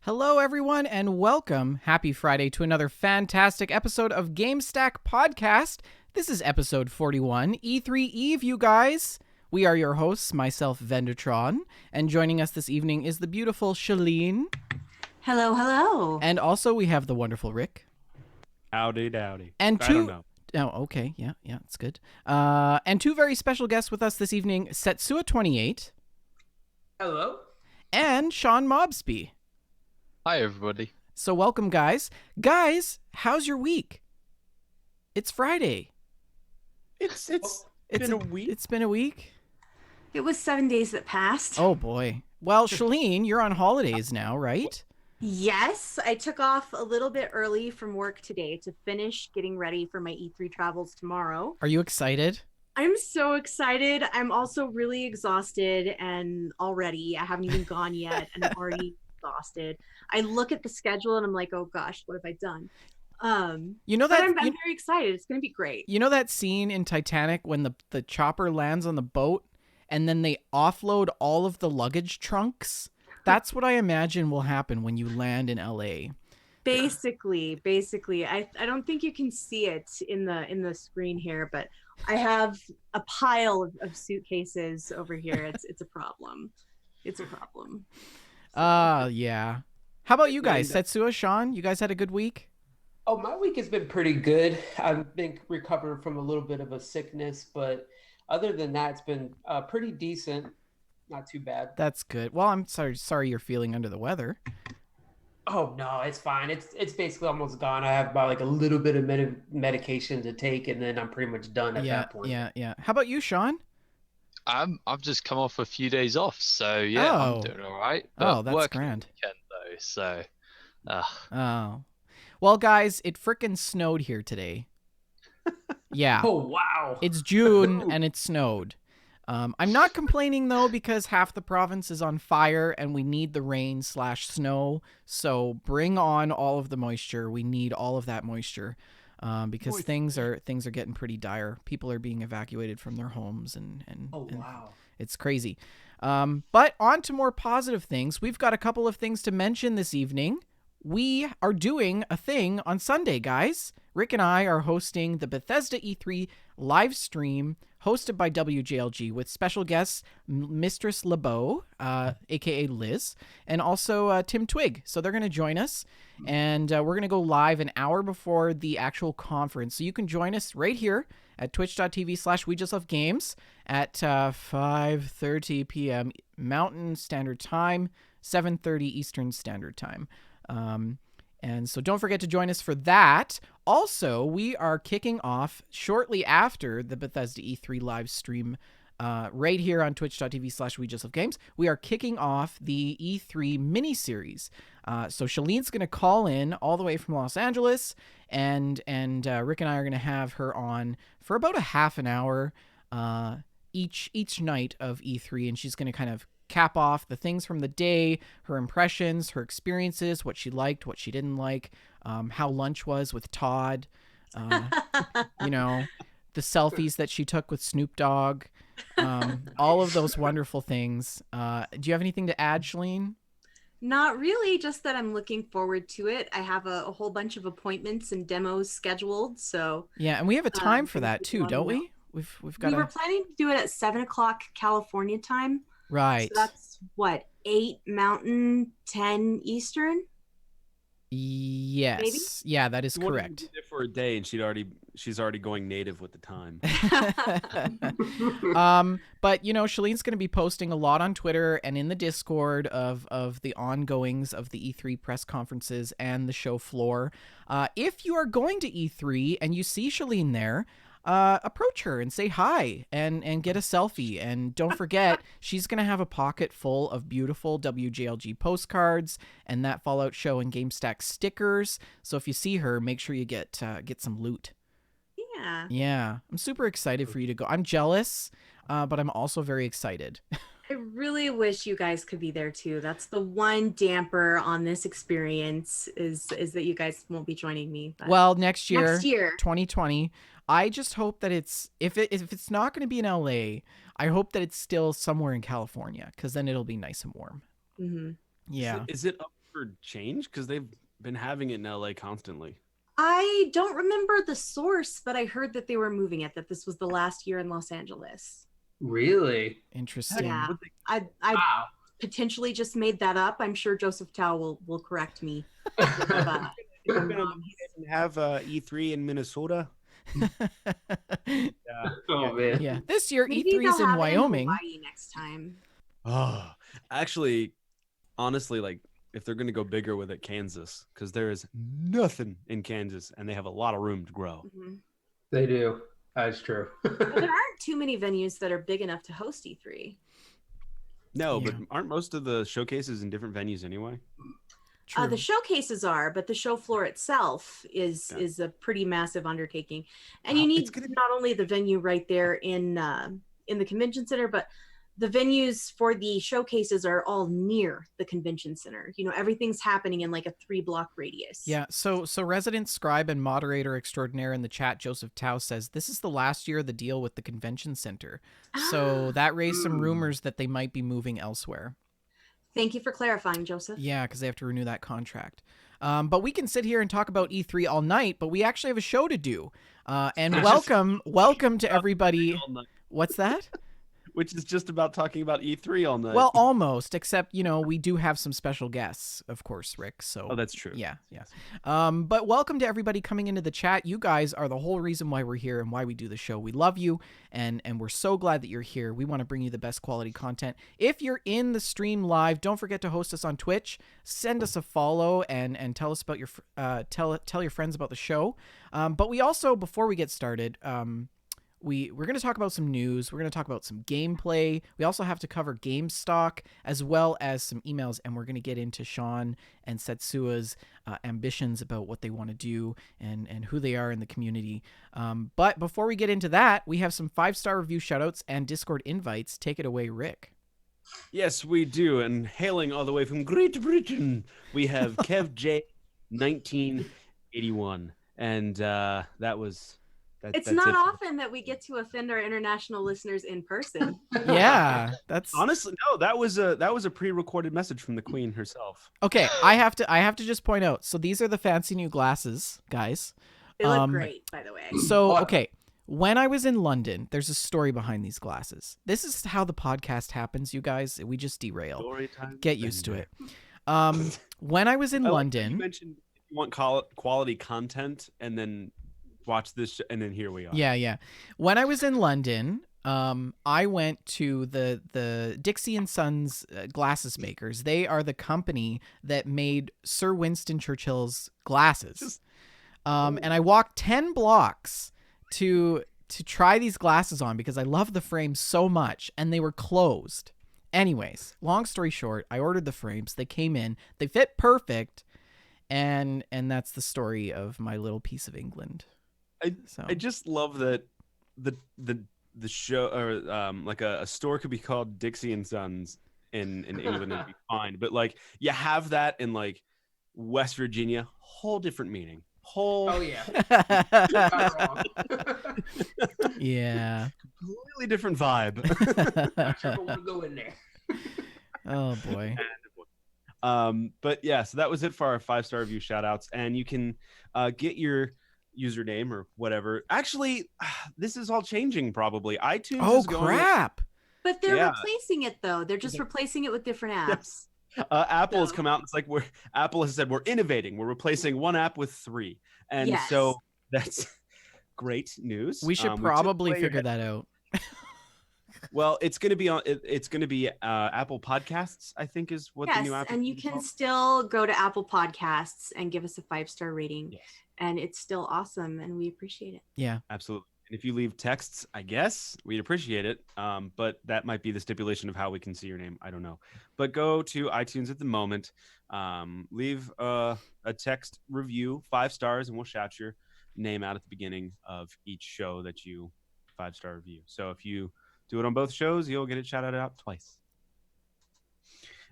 Hello, everyone, and welcome. Happy Friday to another fantastic episode of Gamestack Podcast. This is episode 41, E3 Eve, you guys. We are your hosts, myself, Vendertron, and joining us this evening is the beautiful Shalene. Hello, hello. And also we have the wonderful Rick. Howdy, dowdy. And I don't know. Oh, okay. Yeah, it's good. And two very special guests with us this evening, Setsua28. Hello. And Sean Mobsby. Hi, everybody. So welcome, guys. Guys, how's your week? It's Friday. It's been a week. It's been a week. It was 7 days that passed. Oh, boy. Well, Shalene, you're on holidays now, right? Yes, I took off a little bit early from work today to finish getting ready for my E3 travels tomorrow. Are you excited? I'm so excited. I'm also really exhausted, and already I haven't even gone yet, and I'm already exhausted. I look at the schedule and I'm like, oh gosh, what have I done? You know but that I'm very excited. It's going to be great. You know that scene in Titanic when the chopper lands on the boat and then they offload all of the luggage trunks? That's what I imagine will happen when you land in LA. Basically, I don't think you can see it in the screen here, but I have a pile of suitcases over here. It's a problem. It's a problem. Yeah. How about you guys? Setsua, Sean, you guys had a good week? Oh, my week has been pretty good. I've been recovering from a little bit of a sickness, but other than that, it's been pretty decent. Not too bad. That's good. Well, I'm sorry you're feeling under the weather. Oh no, it's fine. It's basically almost gone. I have about like a little bit of medication to take, and then I'm pretty much done at that point. Yeah. How about you, Sean? I've just come off a few days off, so yeah, I'm doing all right. But that's working grand. Weekend though, so. Oh, well, guys, it frickin' snowed here today. Yeah. Oh wow. It's June and it snowed. I'm not complaining though because half the province is on fire and we need the rain/snow. So bring on all of the moisture. We need all of that moisture. Because things are getting pretty dire. People are being evacuated from their homes and wow. It's crazy. But on to more positive things. We've got a couple of things to mention this evening. We are doing a thing on Sunday, guys. Rick and I are hosting the Bethesda E3 live stream hosted by WJLG with special guests Mistress LeBeau, aka Liz, and also Tim Twig. So they're going to join us, and we're going to go live an hour before the actual conference. So you can join us right here at twitch.tv/WeJustLoveGames at 5:30 p.m. Mountain Standard Time, 7:30 Eastern Standard Time. And so don't forget to join us for that. Also, we are kicking off shortly after the Bethesda E3 live stream right here on twitch.tv/WeJustLoveGames. We are kicking off the E3 miniseries. So Shalene's going to call in all the way from Los Angeles, and Rick and I are going to have her on for about a half an hour each night of E3, and she's going to kind of cap off the things from the day, her impressions, her experiences, what she liked, what she didn't like, how lunch was with Todd, you know, the selfies that she took with Snoop Dogg, all of those wonderful things. Do you have anything to add, Shalene? Not really, just that I'm looking forward to it. I have a whole bunch of appointments and demos scheduled, so yeah, and we have a time for that too, don't we? We've got. We were planning to do it at 7:00 California time. Right. So that's what, 8 Mountain, 10 Eastern? Yes. Maybe? Yeah, that is correct. Wanted to be there for a day, and she's already going native with the time. But you know, Shalene's going to be posting a lot on Twitter and in the Discord of the ongoings of the E3 press conferences and the show floor. If you are going to E3 and you see Shalene there, approach her and say hi and get a selfie. And don't forget, she's going to have a pocket full of beautiful WJLG postcards and that Fallout Show and Gamestack stickers. So if you see her, make sure you get some loot. Yeah. Yeah. I'm super excited for you to go. I'm jealous, but I'm also very excited. I really wish you guys could be there too. That's the one damper on this experience is that you guys won't be joining me. But Well, next year, 2020, I just hope that if it's not going to be in LA, I hope that it's still somewhere in California, because then it'll be nice and warm. Mm-hmm. Yeah. Is it up ever change? Because they've been having it in LA constantly. I don't remember the source, but I heard that they were moving it, that this was the last year in Los Angeles. Really? Interesting. Yeah. Would they- I Wow. potentially just made that up. I'm sure Joseph Tao will correct me. if, if I'm wrong. Have E3 in Minnesota. Yeah. Oh man. Yeah. This year, Maybe E3's they'll in have it Wyoming. Hawaii next time. Oh, actually, honestly, like if they're gonna go bigger with it, Kansas, because there is nothing in Kansas, and they have a lot of room to grow. Mhm. They do. That's true. But there aren't too many venues that are big enough to host E3. No, Yeah. but aren't most of the showcases in different venues anyway? True. The showcases are, but the show floor itself is Yeah. is a pretty massive undertaking, and Wow, you it's need gonna be- not only the venue right there in the convention center, but the venues for the showcases are all near the convention center. You know, everything's happening in like a 3-block radius. Yeah, so resident scribe and moderator extraordinaire in the chat, Joseph Tao, says this is the last year of the deal with the convention center. So that raised some rumors that they might be moving elsewhere. Thank you for clarifying, Joseph. Yeah, because they have to renew that contract. But we can sit here and talk about E3 all night, but we actually have a show to do. And welcome to everybody. All night, What's that? which is just about talking about E3 all night. Well, almost, except, we do have some special guests, of course, Rick. So oh, that's true. yeah. But welcome to everybody coming into the chat. You guys are the whole reason why we're here and why we do the show. We love you, and we're so glad that you're here. We want to bring you the best quality content. If you're in the stream live, don't forget to host us on Twitch. Send us a follow and tell us about your tell your friends about the show. But we also, before we get started, we're going to talk about some news. We're going to talk about some gameplay. We also have to cover Gamestack as well as some emails, and we're going to get into Sean and Setsua's ambitions about what they want to do and who they are in the community. But before we get into that, we have some 5-star review shoutouts and Discord invites. Take it away, Rick. Yes, we do. And hailing all the way from Great Britain, we have Kev J 1981. And that was... It's that's not it. often that we get to offend our international listeners in person. Yeah, that's Honestly, no, that was a pre-recorded message from the Queen herself. okay. I have to just point out. So these are the fancy new glasses, guys. They look great, by the way. So, okay, when I was in London, there's a story behind these glasses. This is how the podcast happens, you guys. We just derail. Story time. Get used to it. When I was in You London, mentioned you want quality content, and then watch this, and then here we are. yeah. When I was in London, I went to the Dixie and Sons glasses makers. They are the company that made Sir Winston Churchill's glasses. And I walked 10 blocks to try these glasses on because I love the frames so much, and they were closed. Anyways, long story short, I ordered the frames. They came in. They fit perfect, and that's the story of my little piece of England. I just love that the show, or like a store could be called Dixie and Sons in England and be fine, but like you have that in like West Virginia, whole different meaning. Oh yeah. You're not wrong. Yeah. Completely different vibe. Not sure I want to go in there. Oh boy. But yeah, so that was it for our 5-star review shout outs, and you can get your username or whatever. Actually, this is all changing probably. iTunes Oh is going crap. But they're Yeah. replacing it, though. They're just replacing it with different apps. Apple has So- come out and it's like Apple has said we're innovating. We're replacing one app with 3. And Yes. so that's great news. We should took probably away your figure that out. Well, it's going to be on. It's going to be Apple Podcasts, I think, is what the Yes, new app. and you is can called. still go to Apple Podcasts and give us a 5-star rating. Yes. And it's still awesome, and we appreciate it. Yeah. Absolutely. And if you leave texts, I guess we'd appreciate it. But that might be the stipulation of how we can see your name. I don't know. But go to iTunes at the moment. Leave a text review, 5 stars, and we'll shout your name out at the beginning of each show that you 5-star review. So if you do it on both shows, you'll get it shouted out twice.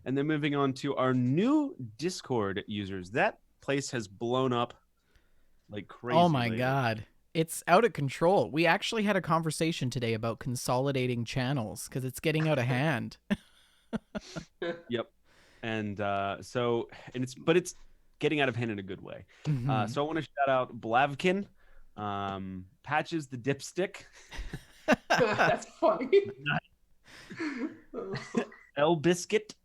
And then moving on to our new Discord users. That place has blown up like crazy. Oh my lately. god. It's out of control. We actually had a conversation today about consolidating channels because it's getting out of hand. Yep. and it's getting out of hand in a good way. Mhm. So I want to shout out Blavkin, Patches the Dipstick, That's funny. L Biscuit,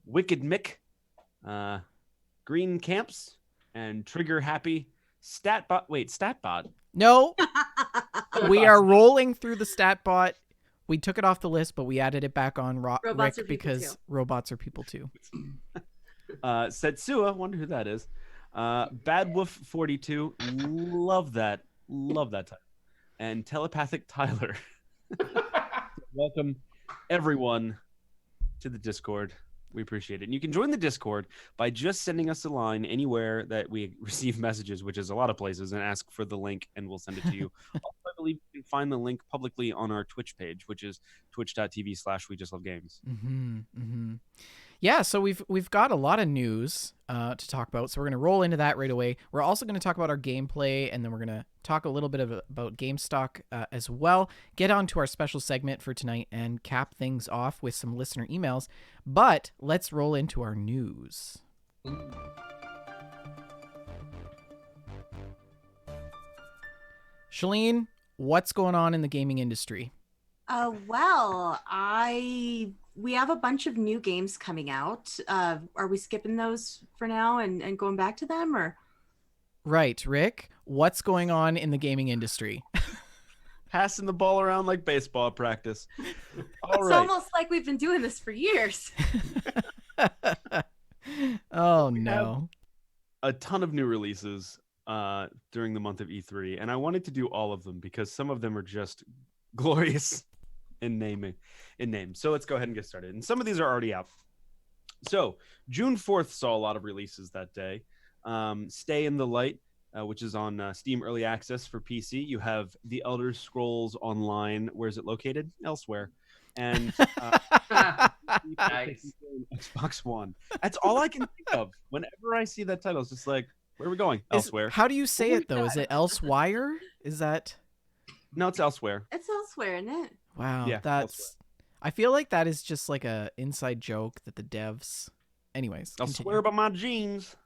Wicked Mick, Green Camps, and Trigger Happy. Statbot. Wait, Statbot. No, we are rolling through the stat bot. We took it off the list, but we added it back on Robots are Rick people because too. robots are people too. Setsua. Wonder who that is. Bad Wolf 42. Love that title. And Telepathic Tyler. Welcome everyone to the Discord. We appreciate it. And you can join the Discord by just sending us a line anywhere that we receive messages, which is a lot of places, and ask for the link, and we'll send it to you. Also, I believe you can find the link publicly on our Twitch page, which is twitch.tv/WeJustLoveGames. Yeah, so we've got a lot of news to talk about, so we're going to roll into that right away. We're also going to talk about our gameplay, and then we're going to talk a little bit about Gamestack as well. Get on to our special segment for tonight and cap things off with some listener emails. But let's roll into our news. Shalene, what's going on in the gaming industry? Well, we have a bunch of new games coming out. Are we skipping those for now and going back to them, or? Right, Rick, what's going on in the gaming industry? Passing the ball around like baseball practice. All It's right. almost like we've been doing this for years. Oh, no. A ton of new releases during the month of E3, and I wanted to do all of them because some of them are just glorious in name. So let's go ahead and get started. And some of these are already out. So June 4th saw a lot of releases that day. Stay in the Light, which is on Steam Early Access for PC. You have The Elder Scrolls Online. Where is it located? Elsewhere. And Nice. Xbox One. That's all I can think of. Whenever I see that title, it's just like, where are we going? Elsewhere. How do you say it, though? Is it Elsewire? Is that... No, it's Elsewhere. It's elsewhere, isn't it? Wow, Yeah, that's... I feel like that is just like a inside joke that the devs... Anyways, I'll continue. swear about my jeans.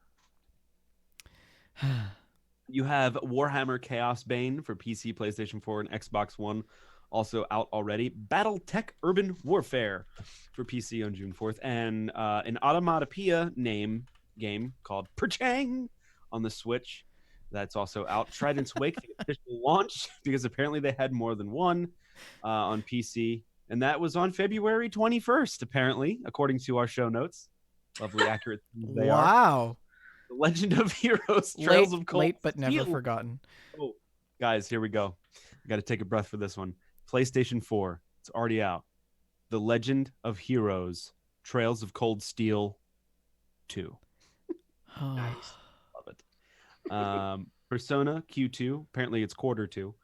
You have Warhammer Chaos Bane for PC, PlayStation 4, and Xbox One, also out already. BattleTech Urban Warfare for PC on June 4th, and an Automatopoeia game called Perchang on the Switch. That's also out. Trident's Wake, the official launch, because apparently they had more than one on PC. And that was on February 21st, apparently, according to our show notes. Lovely, accurate. They are. Wow. The Legend of Heroes, Trails of Cold Late but never Steel. forgotten. Oh, guys, here we go. I got to take a breath for this one. PlayStation 4, it's already out. The Legend of Heroes, Trails of Cold Steel 2. Nice. Love it. Persona Q2, apparently it's quarter 2.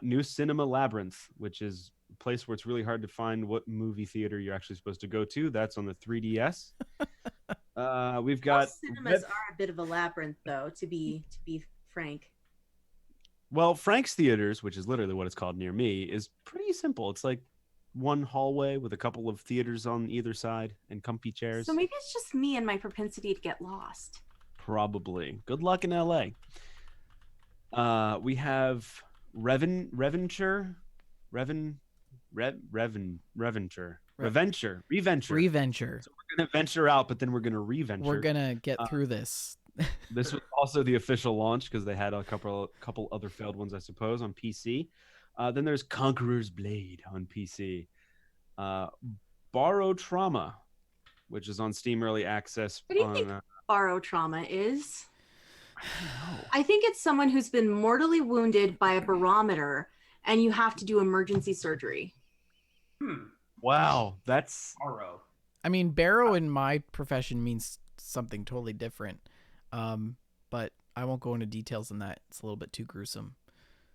New Cinema Labyrinth, which is a place where it's really hard to find what movie theater you're actually supposed to go to. That's on the 3DS. We've got Most cinemas are a bit of a labyrinth, though. To be frank. Well, Frank's Theaters, which is literally what it's called near me, is pretty simple. It's like one hallway with a couple of theaters on either side and comfy chairs. So maybe it's just me and my propensity to get lost. Probably. Good luck in LA. We have Reventure. Reventure. So we're gonna venture out, but then we're gonna reventure. We're gonna get through this. This was also the official launch because they had a couple other failed ones, I suppose, on PC. Then there's Conqueror's Blade on PC. Borrow Trauma, which is on Steam Early Access. What do you think borrow trauma is? I think it's someone who's been mortally wounded by a barometer and you have to do emergency surgery. Wow, that's Borrow. I mean, barrow in my profession means something totally different. But I won't go into details on that. It's a little bit too gruesome.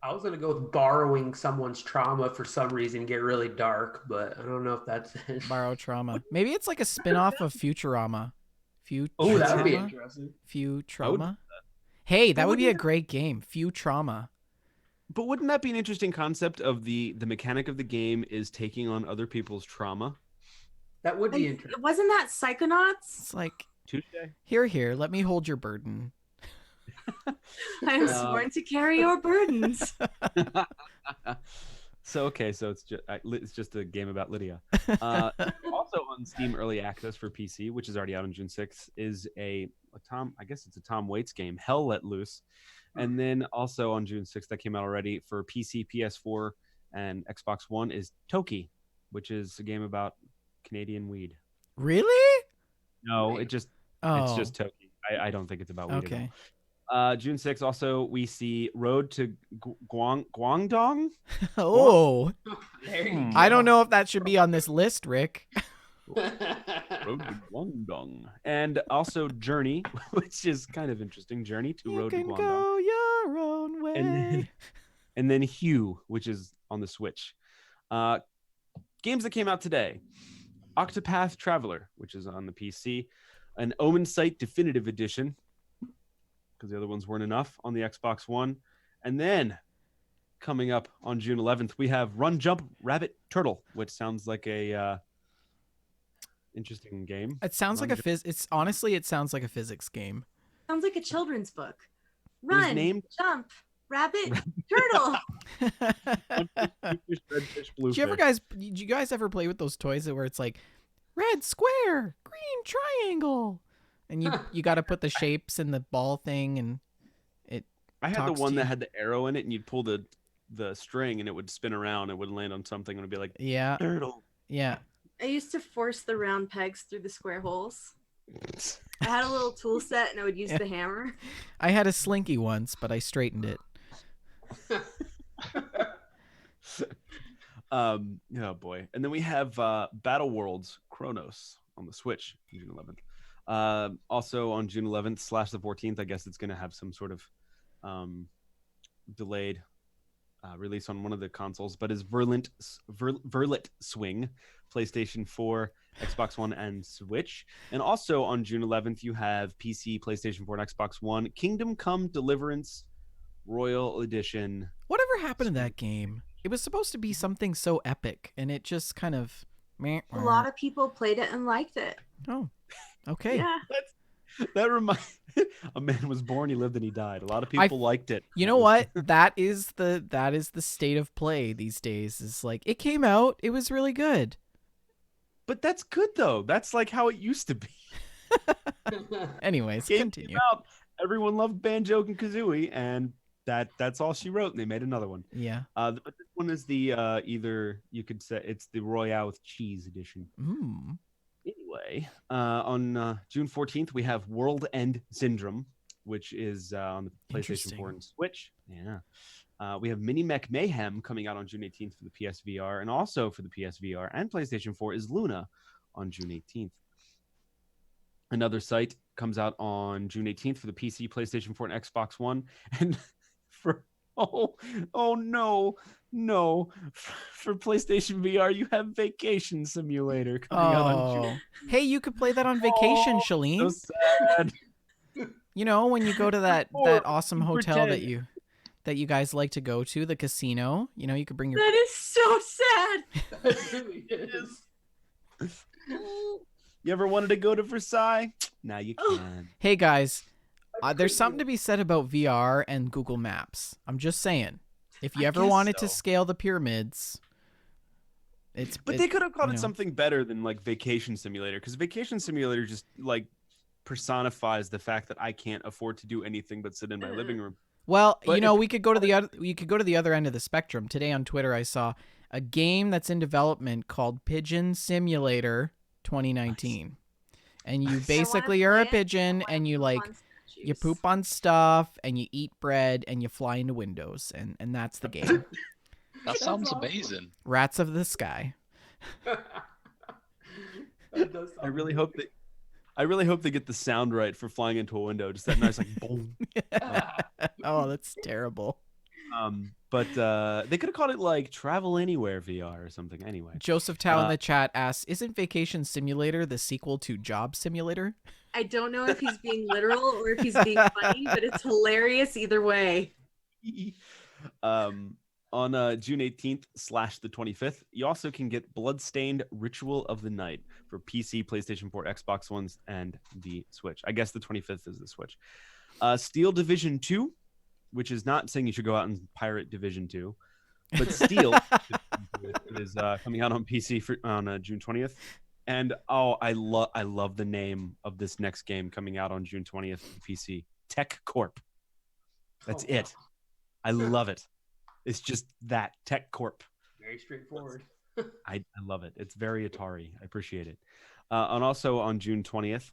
I was gonna go with borrowing someone's trauma for some reason and get really dark, but I don't know if that's it. Borrow trauma. Maybe it's like a spin-off of Futurama. Oh, that would be Futurama? interesting. Futurama? Hey, that would be a great game. Futurama. But wouldn't that be an interesting concept of the mechanic of the game is taking on other people's trauma? That would be interesting. Wasn't that Psychonauts? It's like, Tuesday. here, let me hold your burden. I am sworn to carry your burdens. So it's just a game about Lydia. Also on Steam Early Access for PC, which is already out on June 6th, is a Tom Waits game, Hell Let Loose. And then also on June 6th, that came out already for PC, PS4, and Xbox One, is Toki, which is a game about Canadian weed. Really? No, it's just Toki. I don't think it's about weed at all. Okay. June 6th, also, we see Road to Guangdong. Oh. There you go. I don't know if that should be on this list, Rick. Road to Guangdong. And also Journey, which is kind of interesting. Journey to Road to You can Guangdong. go your own way. And then Hue, which is on the Switch. Games that came out today. Octopath Traveler, which is on the PC. An Omen Sight Definitive Edition, because the other ones weren't enough, on the Xbox One. And then coming up on June 11th, we have Run Jump Rabbit Turtle, which sounds like a interesting game. It sounds like it sounds like a physics game. Sounds like a children's book. It was Run, named- jump, rabbit, turtle. Did you guys ever play with those toys where it's like red square, green triangle, and you got to put the shapes in the ball thing, and I had the talks one to that you. had the arrow in it, and you'd pull the string, and it would spin around. It would land on something, and it would be like, yeah, turtle. yeah. I used to force the round pegs through the square holes. I had a little tool set, and I would use the hammer. I had a slinky once, but I straightened it. Oh boy. And then we have Battle Worlds Chronos on the Switch on June 11th. Also on June 11th / the 14th, I guess it's going to have some sort of delayed release on one of the consoles, but is Verlet Swing, PlayStation 4, Xbox One, and Switch. And also on June 11th, you have PC, PlayStation 4, and Xbox One, Kingdom Come Deliverance Royal Edition. Whatever happened to that game? It was supposed to be something so epic, and it just kind of. A lot of people played it and liked it. Oh, okay. Yeah. That reminds. A man was born, he lived, and he died. A lot of people liked it. You know what? That is the state of play these days. Is like it came out, it was really good. But that's good though. That's like how it used to be. Anyways, Game continue. came out, everyone loved Banjo and Kazooie, and that's all she wrote, and they made another one. Yeah. But this one is the either you could say it's the Royale with Cheese edition. Mm. Anyway, on June 14th, we have World End Syndrome, which is on the PlayStation 4 and Switch. Yeah. We have Mini Mech Mayhem coming out on June 18th for the PSVR, and also for the PSVR and PlayStation 4 is Luna on June 18th. Another site comes out on June 18th for the PC, PlayStation 4, and Xbox One. And for for PlayStation VR, you have Vacation Simulator coming out on June. Hey, you could play that on vacation, Shalene. So sad. You know, when you go to that awesome hotel pretend. that you guys like to go to, the casino. You know, you could bring your. That is so sad. It really is. You ever wanted to go to Versailles? Now you can. Hey guys, there's something to be said about VR and Google Maps. I'm just saying, if you ever wanted to scale the pyramids, But they could have called it something better than like Vacation Simulator, because Vacation Simulator just like personifies the fact that I can't afford to do anything but sit in my living room. Well, But we could go to the other. You could go to the other end of the spectrum. Today on Twitter, I saw a game that's in development called Pigeon Simulator 2019, and you basically are a pigeon, and you poop on stuff, and you eat bread, and you fly into windows, and that's the game. That sounds amazing. Rats of the Sky. I really hope they get the sound right for flying into a window. Just that nice like boom. Oh, that's terrible. But they could have called it like Travel Anywhere VR or something. Anyway, Joseph Tao in the chat asks, "Isn't Vacation Simulator the sequel to Job Simulator?" I don't know if he's being literal or if he's being funny, but it's hilarious either way. On June 18th / the 25th, you also can get Bloodstained Ritual of the Night for PC, PlayStation 4, Xbox One, and the Switch. I guess the 25th is the Switch. Steel Division 2, which is not saying you should go out and pirate Division 2, but Steel is coming out on PC on June 20th. And I love the name of this next game coming out on June 20th for PC. Tech Corp. That's it. I love it. It's just that Tech Corp. Very straightforward. I love it. It's very Atari. I appreciate it. And also on June 20th,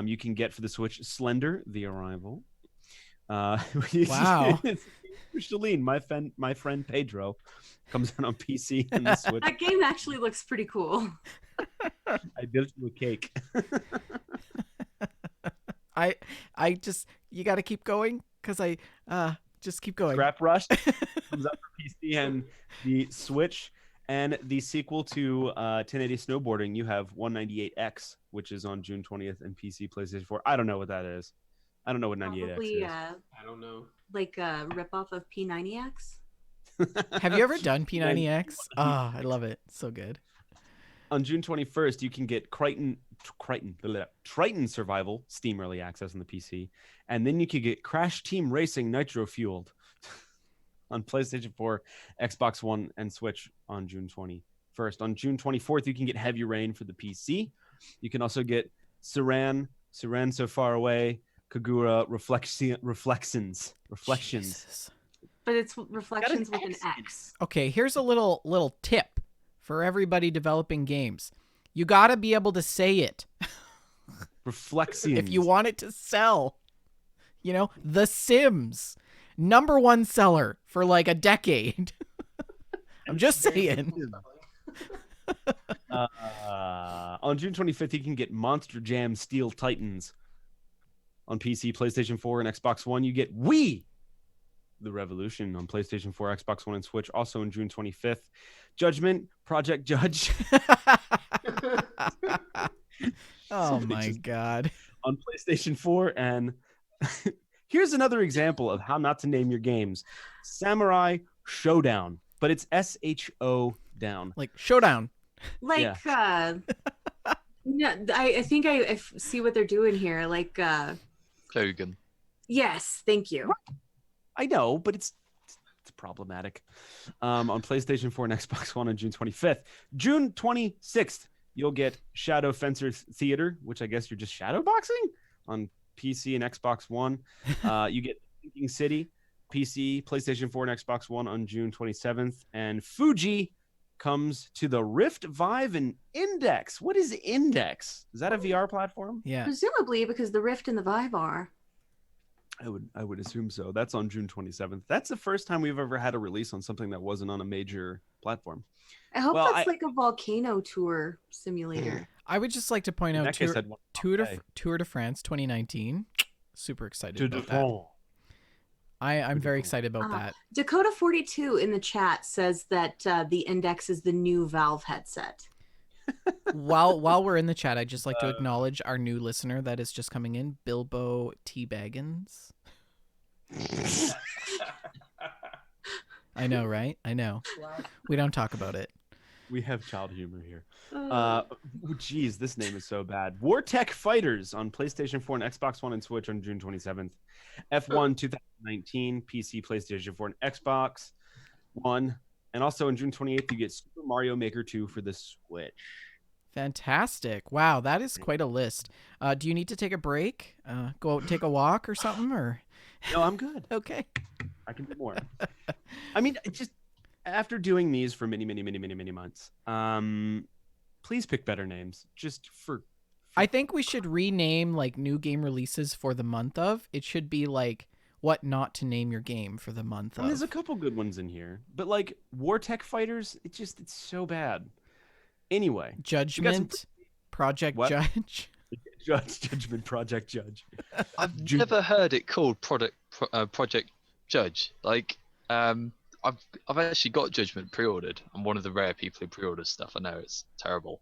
you can get for the Switch Slender: The Arrival. Wow. Shalene, my friend Pedro, comes out on PC and the Switch. That game actually looks pretty cool. I did it with a cake. I just, you got to keep going because just keep going. Scrap Rush comes out for PC and the Switch, and the sequel to 1080 Snowboarding. You have 198X, which is on June 20th, and PC, PlayStation 4. I don't know what that is. I don't know what 98X Probably, is. I don't know. like a ripoff of P90X. Have you ever done P90X? I love it. So good. On June 21st, you can get Triton Survival Steam Early Access on the PC, and then you can get Crash Team Racing Nitro Fueled on PlayStation 4, Xbox One, and Switch on June 21st. On June 24th, you can get Heavy Rain for the PC. You can also get Siran So Far Away, Kagura Reflections. Jesus. But it's Reflections with an X. Okay, here's a little tip for everybody developing games. You got to be able to say it Reflections. if you want it to sell. You know, The Sims, #1 seller for like a decade. I'm just saying. On June 25th, you can get Monster Jam Steel Titans on PC, PlayStation 4, and Xbox One. You get The Revolution on PlayStation 4, Xbox One, and Switch. Also on June 25th, Judgment Project Judge. Oh my God. On PlayStation 4, and here's another example of how not to name your games. Samurai Showdown, but it's SHO down. Like Showdown. Like, no, I think I see what they're doing here. Like, Hogan. yes, thank you. I know, but it's problematic. On PlayStation 4 and Xbox One on June 25th. June 26th, you'll get Shadow Fencer Theater, which I guess you're just shadow boxing on PC and Xbox One. You get Thinking City, PC, PlayStation 4, and Xbox One on June 27th. And Fuji comes to the Rift, Vive, and Index. What is Index? Is that a VR platform? Yeah. Presumably because the Rift and the Vive are. I would assume so. That's on June 27th. That's the first time we've ever had a release on something that wasn't on a major platform. I hope Well, that's like a volcano tour simulator. I would just like to point In out that case, I'd want Tour de France 2019. Super excited Tour de about that. France. I'm very excited about that. Dakota 42 in the chat says that the Index is the new Valve headset. While we're in the chat, I'd just like to acknowledge our new listener that is just coming in, Bilbo T. Baggins. I know, right? I know. We don't talk about it. We have child humor here. Geez, this name is so bad. Wartech Fighters on PlayStation 4 and Xbox One and Switch on June 27th. F1 2019, PC, PlayStation 4, and Xbox One. And also on June 28th, you get Super Mario Maker 2 for the Switch. Fantastic. Wow, that is quite a list. Do you need to take a break? Go out and take a walk or something? Or No, I'm good. okay. I can do more. I mean, just after doing these for many months, please pick better names. Just for I think we should rename like new game releases for the month of. It should be like what not to name your game for the month of. There's a couple good ones in here, but like Wartech Fighters, it's so bad. Anyway, Judgment, Project What? Judge. Judgment Project Judge. I've never heard it called Project Judge. Like, I've actually got Judgment pre-ordered. I'm one of the rare people who pre-order stuff. I know it's terrible,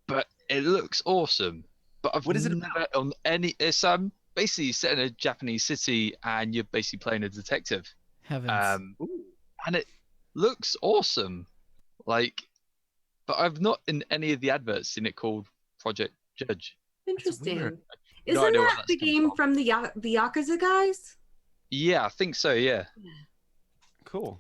but it looks awesome. But I've What is it never on any. It's basically set in a Japanese city, and you're basically playing a detective. Heavens. and it looks awesome. Like, but I've not in any of the adverts seen it called Project Judge. Interesting. weird. No Isn't idea where that that's the come game from. from the Yakuza guys? Yeah, I think so. Yeah. Cool.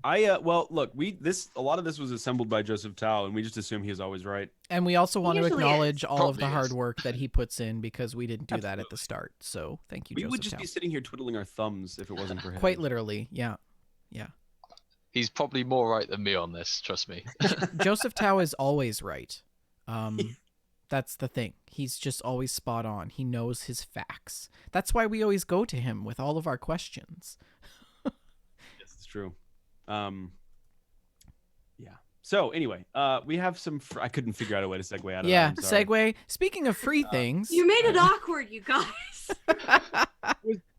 Well, look, a lot of this was assembled by Joseph Tao, and we just assume he is always right. And we also want to Usually acknowledge is. all of the Probably hard is. work that he puts in because we didn't do that at Absolutely. the start. So thank you, We Joseph would just Tao. be sitting here twiddling our thumbs if it wasn't for him. Quite literally, yeah. He's probably more right than me on this. Trust me. Joseph Tao is always right. That's the thing. He's just always spot on. He knows his facts. That's why we always go to him with all of our questions. Yes, it's true. Yeah. So anyway, we have some. I couldn't figure out a way to segue out of Yeah, that. I'm sorry. segue. Speaking of free things, You made it awkward, you guys.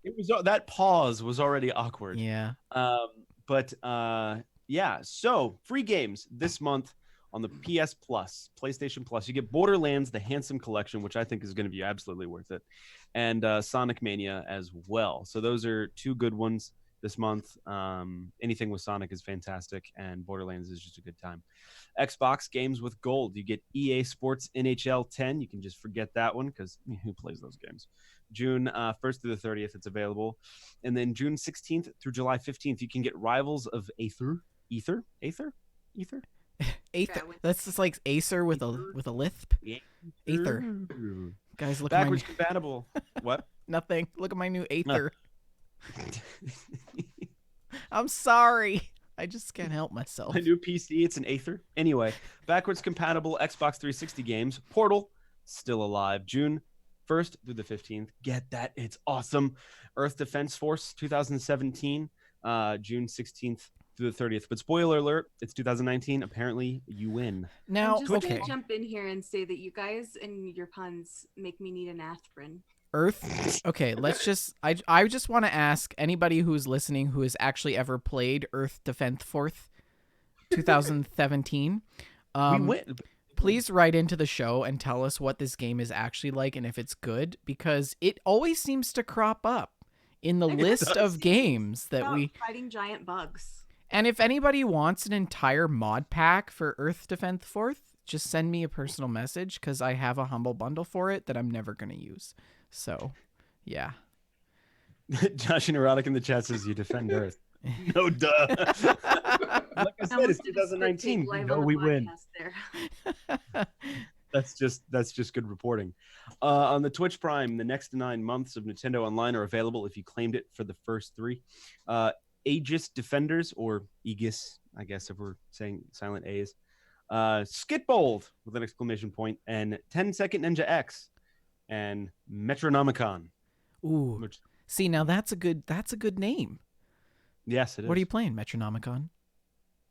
It was that pause was already awkward. yeah. Yeah. So free games this month on the PS Plus, PlayStation Plus. You get Borderlands: The Handsome Collection, which I think is going to be absolutely worth it, and Sonic Mania as well. So those are two good ones this month. Anything with Sonic is fantastic, and Borderlands is just a good time. Xbox games with gold. You get EA Sports NHL 10. You can just forget that one because who plays those games? June 1st through the 30th, it's available. And then June 16th through July 15th, you can get Rivals of Aether. Aether. Yeah, with- That's just like Acer with a lisp. Aether. Guys, look Backwards at my compatible. What? nothing. Look at my new Aether. I'm sorry. I just can't help myself. My new PC, it's an Aether. Anyway, backwards compatible Xbox 360 games. Portal, still alive. June 1st through the 15th. Get that. It's awesome. Earth Defense Force 2017, June 16th through the 30th. But spoiler alert, it's 2019. Apparently, you win. Now, I'm just okay. gonna jump in here and say that you guys and your puns make me need an aspirin. Earth. Okay, let's just. I just want to ask anybody who's listening who has actually ever played Earth Defense Force 2017. We win. Please write into the show and tell us what this game is actually like and if it's good, because it always seems to crop up in the list of games that we. Fighting giant bugs. And if anybody wants an entire mod pack for Earth Defense Force, just send me a personal message because I have a humble bundle for it that I'm never going to use. So, yeah. Josh and Erotic in the chat says you defend Earth. No, duh. Like I said, it's 2019. You know we win. That's just good reporting. On the Twitch Prime, the next 9 months of Nintendo Online are available if you claimed it for the first 3. Aegis Defenders, or Aegis, I guess if we're saying silent A's. Skitbold with an exclamation point, and 10-Second Ninja X, and Metronomicon. Ooh. Which, See, now that's a good name. yes, it is. What are you playing, Metronomicon?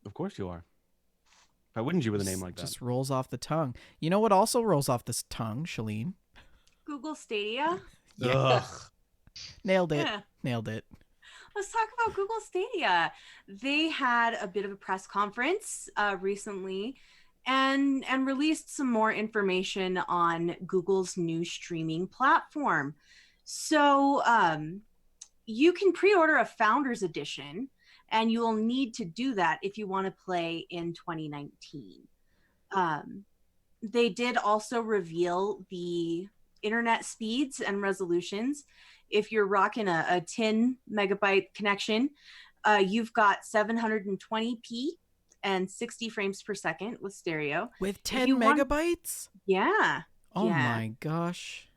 Of course you are. Why wouldn't you with a name like that? Just rolls off the tongue. You know what also rolls off this tongue, Shalene? Google Stadia. Ugh. Nailed it. Yeah. Nailed it. Let's talk about Google Stadia. They had a bit of a press conference recently and released some more information on Google's new streaming platform. So you can pre-order a Founders Edition, and you will need to do that if you want to play in 2019. They did also reveal the internet speeds and resolutions. If you're rocking a 10 megabyte connection, you've got 720p and 60 frames per second with stereo. With 10 you want- megabytes? Yeah. Oh yeah. my gosh.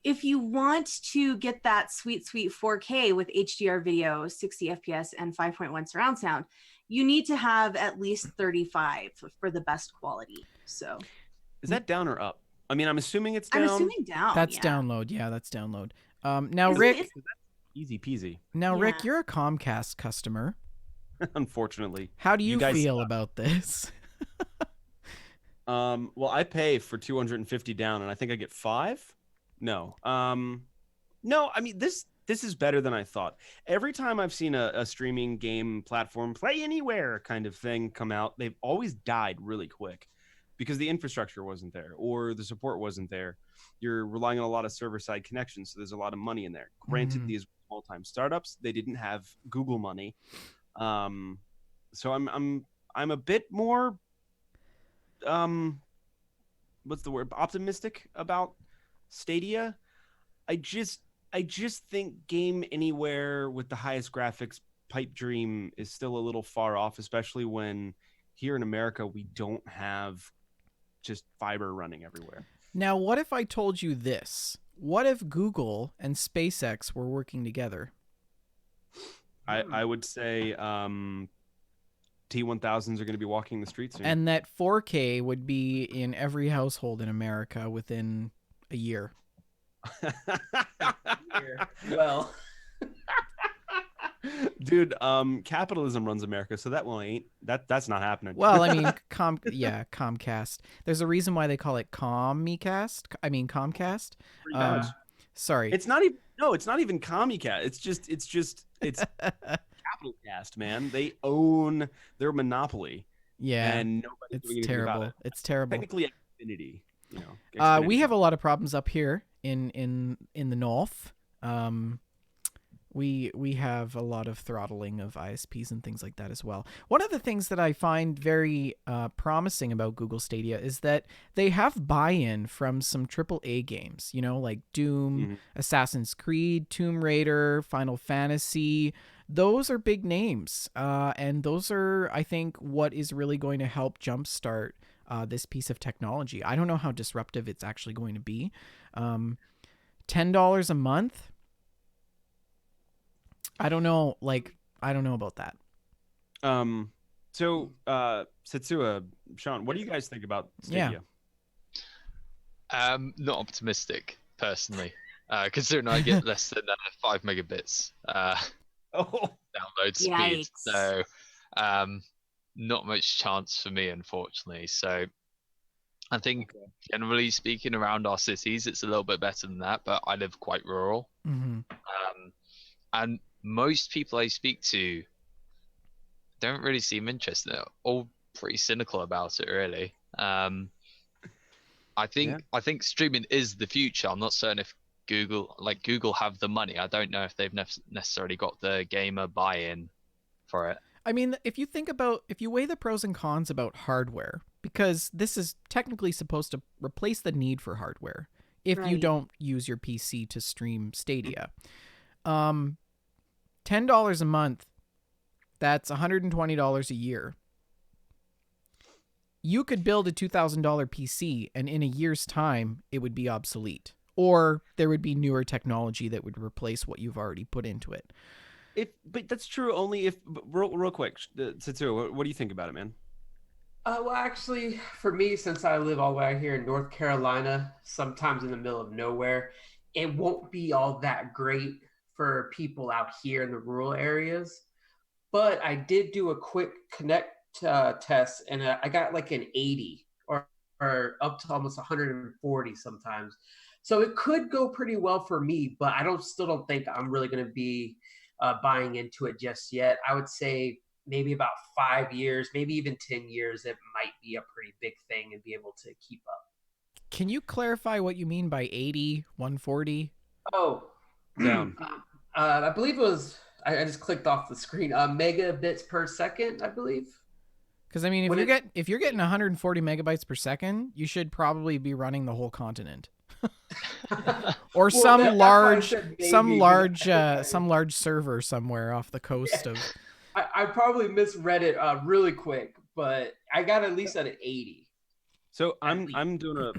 If you want to get that sweet 4K with HDR video, 60 FPS, and 5.1 surround sound, you need to have at least 35 for the best quality. So, Is that down or up? I mean, I'm assuming it's down. I'm assuming down. That's yeah. download. Yeah, that's download. Now, Isn't Rick. it- Easy peasy. Now, Rick, Yeah. you're a Comcast customer. Unfortunately. How do you guys feel suck. about this? Well, I pay for 250 down, and I think I get 5. No. No. I mean, this is better than I thought. Every time I've seen a streaming game platform, play anywhere kind of thing come out, they've always died really quick because the infrastructure wasn't there or the support wasn't there. You're relying on a lot of server-side connections, so there's a lot of money in there. Granted, Mhm. these small-time startups, they didn't have Google money. So I'm a bit more what's the word, optimistic about Stadia. I just think Game Anywhere with the highest graphics pipe dream is still a little far off, especially when here in America we don't have just fiber running everywhere. Now, what if I told you this? What if Google and SpaceX were working together? I would say T1000s are going to be walking the streets soon. And that 4K would be in every household in America within a year. Well, dude, capitalism runs America, so that's not happening. Well, I mean, Comcast. There's a reason why they call it Comcast. Pretty much. Sorry, It's not even Comcast. It's Capital Cast, man. They own their monopoly. Yeah, and nobody's doing it's anything about terrible. it. It's terrible. Technically, Xfinity. You know, We Xfinity. have a lot of problems up here in the north. We have a lot of throttling of ISPs and things like that as well. One of the things that I find very promising about Google Stadia is that they have buy-in from some AAA games, you know, like Doom, Assassin's Creed, Tomb Raider, Final Fantasy. Those are big names, and those are, I think, what is really going to help jumpstart this piece of technology. I don't know how disruptive it's actually going to be. $10 a month. I don't know about that. So Setsua, Sean, what do you guys think about Stadia? Not optimistic personally, considering I get less than 5 megabits download speed. Yikes. So not much chance for me, unfortunately. So I think generally speaking, around our cities, it's a little bit better than that, but I live quite rural. And most people I speak to don't really seem interested. They're all pretty cynical about it, really. I think streaming is the future. I'm not certain if Google have the money. I don't know if they've necessarily got the gamer buy-in for it. I mean, if you weigh the pros and cons about hardware, because this is technically supposed to replace the need for hardware if you Right. don't use your PC to stream Stadia. $10 a month, that's $120 a year. You could build a $2,000 PC, and in a year's time, it would be obsolete. Or there would be newer technology that would replace what you've already put into it. But that's true only if real quick, Setsua, what do you think about it, man? well, actually, for me, since I live all the way out here in North Carolina, sometimes in the middle of nowhere, it won't be all that great for people out here in the rural areas. But I did do a quick connect test, and I got like an 80 or up to almost 140 sometimes. So it could go pretty well for me, but I still don't think I'm really going to be buying into it just yet. I would say maybe about 5 years, maybe even 10 years, it might be a pretty big thing and be able to keep up. Can you clarify what you mean by 80, 140? Oh, Down. I believe it was, I just clicked off the screen, megabits per second, I believe. Because I mean, When if you're getting 140 megabytes per second, you should probably be running the whole continent, or some that's why I said maybe. some large server somewhere off the coast of. I probably misread it really quick, but I got at least at an 80. So I'm doing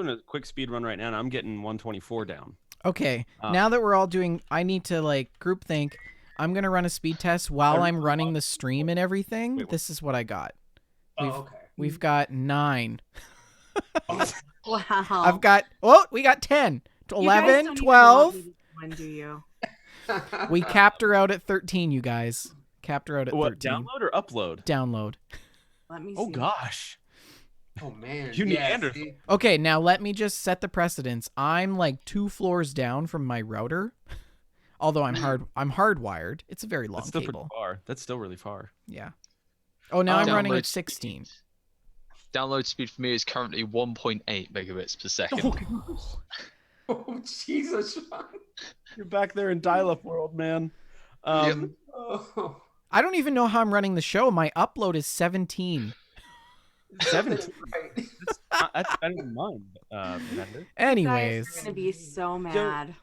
a quick speed run right now, and I'm getting 124 down. Okay, now that we're all doing, I need to like group think. I'm gonna run a speed test while I'm running the stream and everything. This is what I got. We've got 9. Wow. We got 10, You guys 11, don't even 12. love me one, do you? We capped her out at 13, you guys. Capped her out at 13. What, download or upload? Download. Let me see. Oh gosh. Oh man. You yeah, Neanderthal. see? Okay, now let me just set the precedence. I'm like 2 floors down from my router. Although I'm hardwired. It's a very long That's still cable. pretty far. That's still really far. Yeah. Oh, now I'm running Download at 16. speed. Download speed for me is currently 1.8 megabits per second. Oh Jesus, Sean. You're back there in dial-up world, man. Yep. Oh. I don't even know how I'm running the show. My upload is 17. 17. Right. That's better than mine, Vendor. Anyways, You guys are gonna be so mad.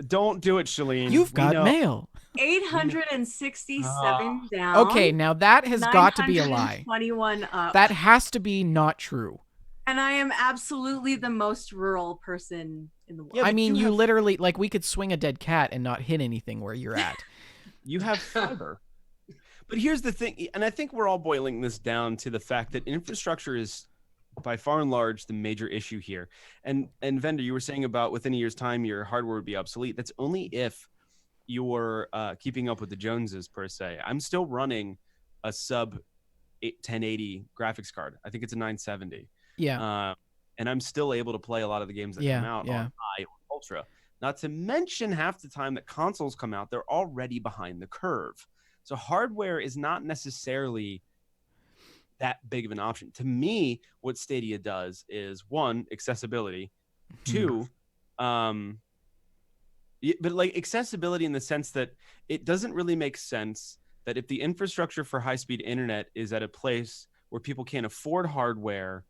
Don't do it, Shalene. you've We got know. mail. 867 down. Okay, now that has got to be a lie. 921 up. That has to be not true. And I am absolutely the most rural person in the world. Yeah, I but mean, you you have- literally, like, we could swing a dead cat and not hit anything where you're at. You have fiber. But here's the thing, and I think we're all boiling this down to the fact that infrastructure is by far and large the major issue here. And Vendor, you were saying about within a year's time your hardware would be obsolete. That's only if you're keeping up with the Joneses per se. I'm still running a sub 1080 graphics card. I think it's a 970. Yeah. And I'm still able to play a lot of the games that come out on high or ultra. Not to mention half the time that consoles come out, they're already behind the curve. So hardware is not necessarily that big of an option. To me, what Stadia does is one, accessibility, two, but like accessibility in the sense that it doesn't really make sense that if the infrastructure for high-speed internet is at a place where people can't afford hardware.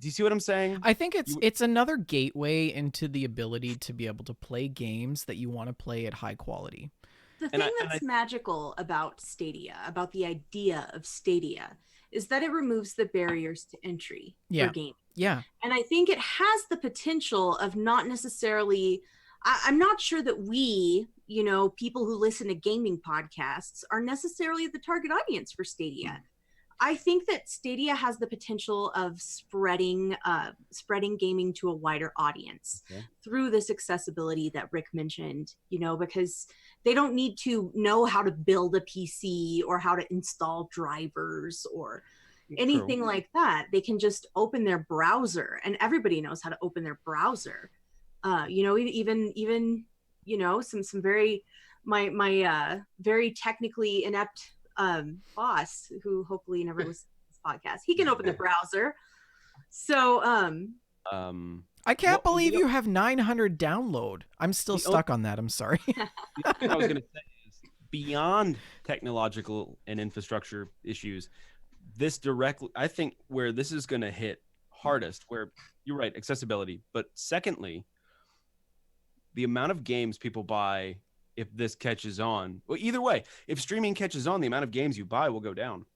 Do you see what I'm saying? I think it's another gateway into the ability to be able to play games that you want to play at high quality. The thing that's magical about Stadia, about the idea of Stadia, is that it removes the barriers to entry for gaming. Yeah. And I think it has the potential of not necessarily, I'm not sure that we, people who listen to gaming podcasts are necessarily the target audience for Stadia. I think that Stadia has the potential of spreading gaming to a wider audience through this accessibility that Rick mentioned, because they don't need to know how to build a PC or how to install drivers or anything like that. They can just open their browser, and everybody knows how to open their browser. Even some very my very technically inept boss, who hopefully never listens to this podcast, he can open the browser. So I can't believe you have 900 download. I'm still stuck on that. I'm sorry. What I was going to say is beyond technological and infrastructure issues, this directly, I think where this is going to hit hardest, where you're right, accessibility, but secondly, the amount of games people buy if this catches on. Well, either way, if streaming catches on, the amount of games you buy will go down.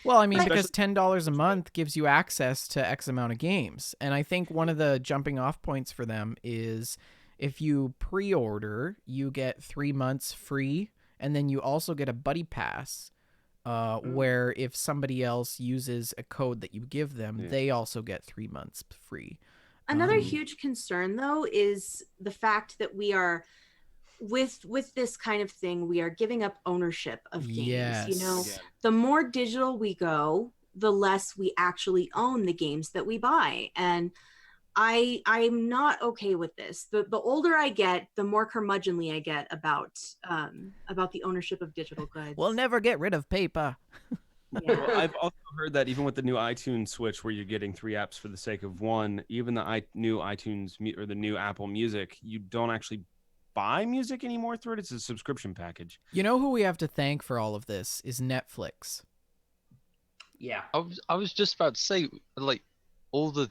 Well, I mean, because $10 a month gives you access to X amount of games. And I think one of the jumping off points for them is if you pre-order, you get 3 months free. And then you also get a buddy pass where if somebody else uses a code that you give them, they also get 3 months free. Another huge concern, though, is the fact that we are with this kind of thing, we are giving up ownership of games. The more digital we go, the less we actually own the games that we buy. And I'm not okay with this. The older I get, the more curmudgeonly I get about the ownership of digital goods. We'll never get rid of paper. Well, I've also heard that even with the new iTunes switch, where you're getting 3 apps for the sake of one, even the new iTunes or the new Apple Music, you don't actually buy music anymore through it. It's a subscription package. You know who we have to thank for all of this is Netflix. Yeah, I was just about to say, like, all the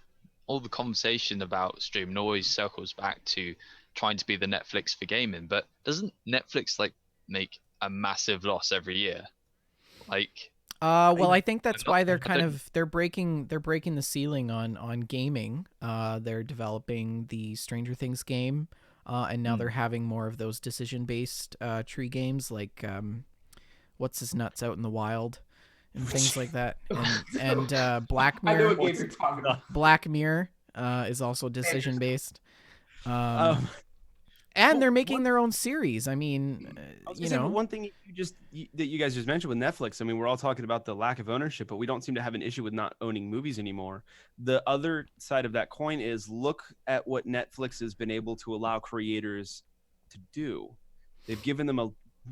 conversation about stream noise circles back to trying to be the Netflix for gaming, but doesn't Netflix like make a massive loss every year? Like, well, I think that's why they're breaking the ceiling on gaming. They're developing the Stranger Things game, and now they're having more of those decision-based tree games like What's His Nuts Out in the Wild and things like that. And Black Mirror. I know what game you're talking about. Black Mirror is also decision-based. And they're making their own series. I mean, one thing that you guys just mentioned with Netflix. I mean, we're all talking about the lack of ownership, but we don't seem to have an issue with not owning movies anymore. The other side of that coin is look at what Netflix has been able to allow creators to do. They've given them a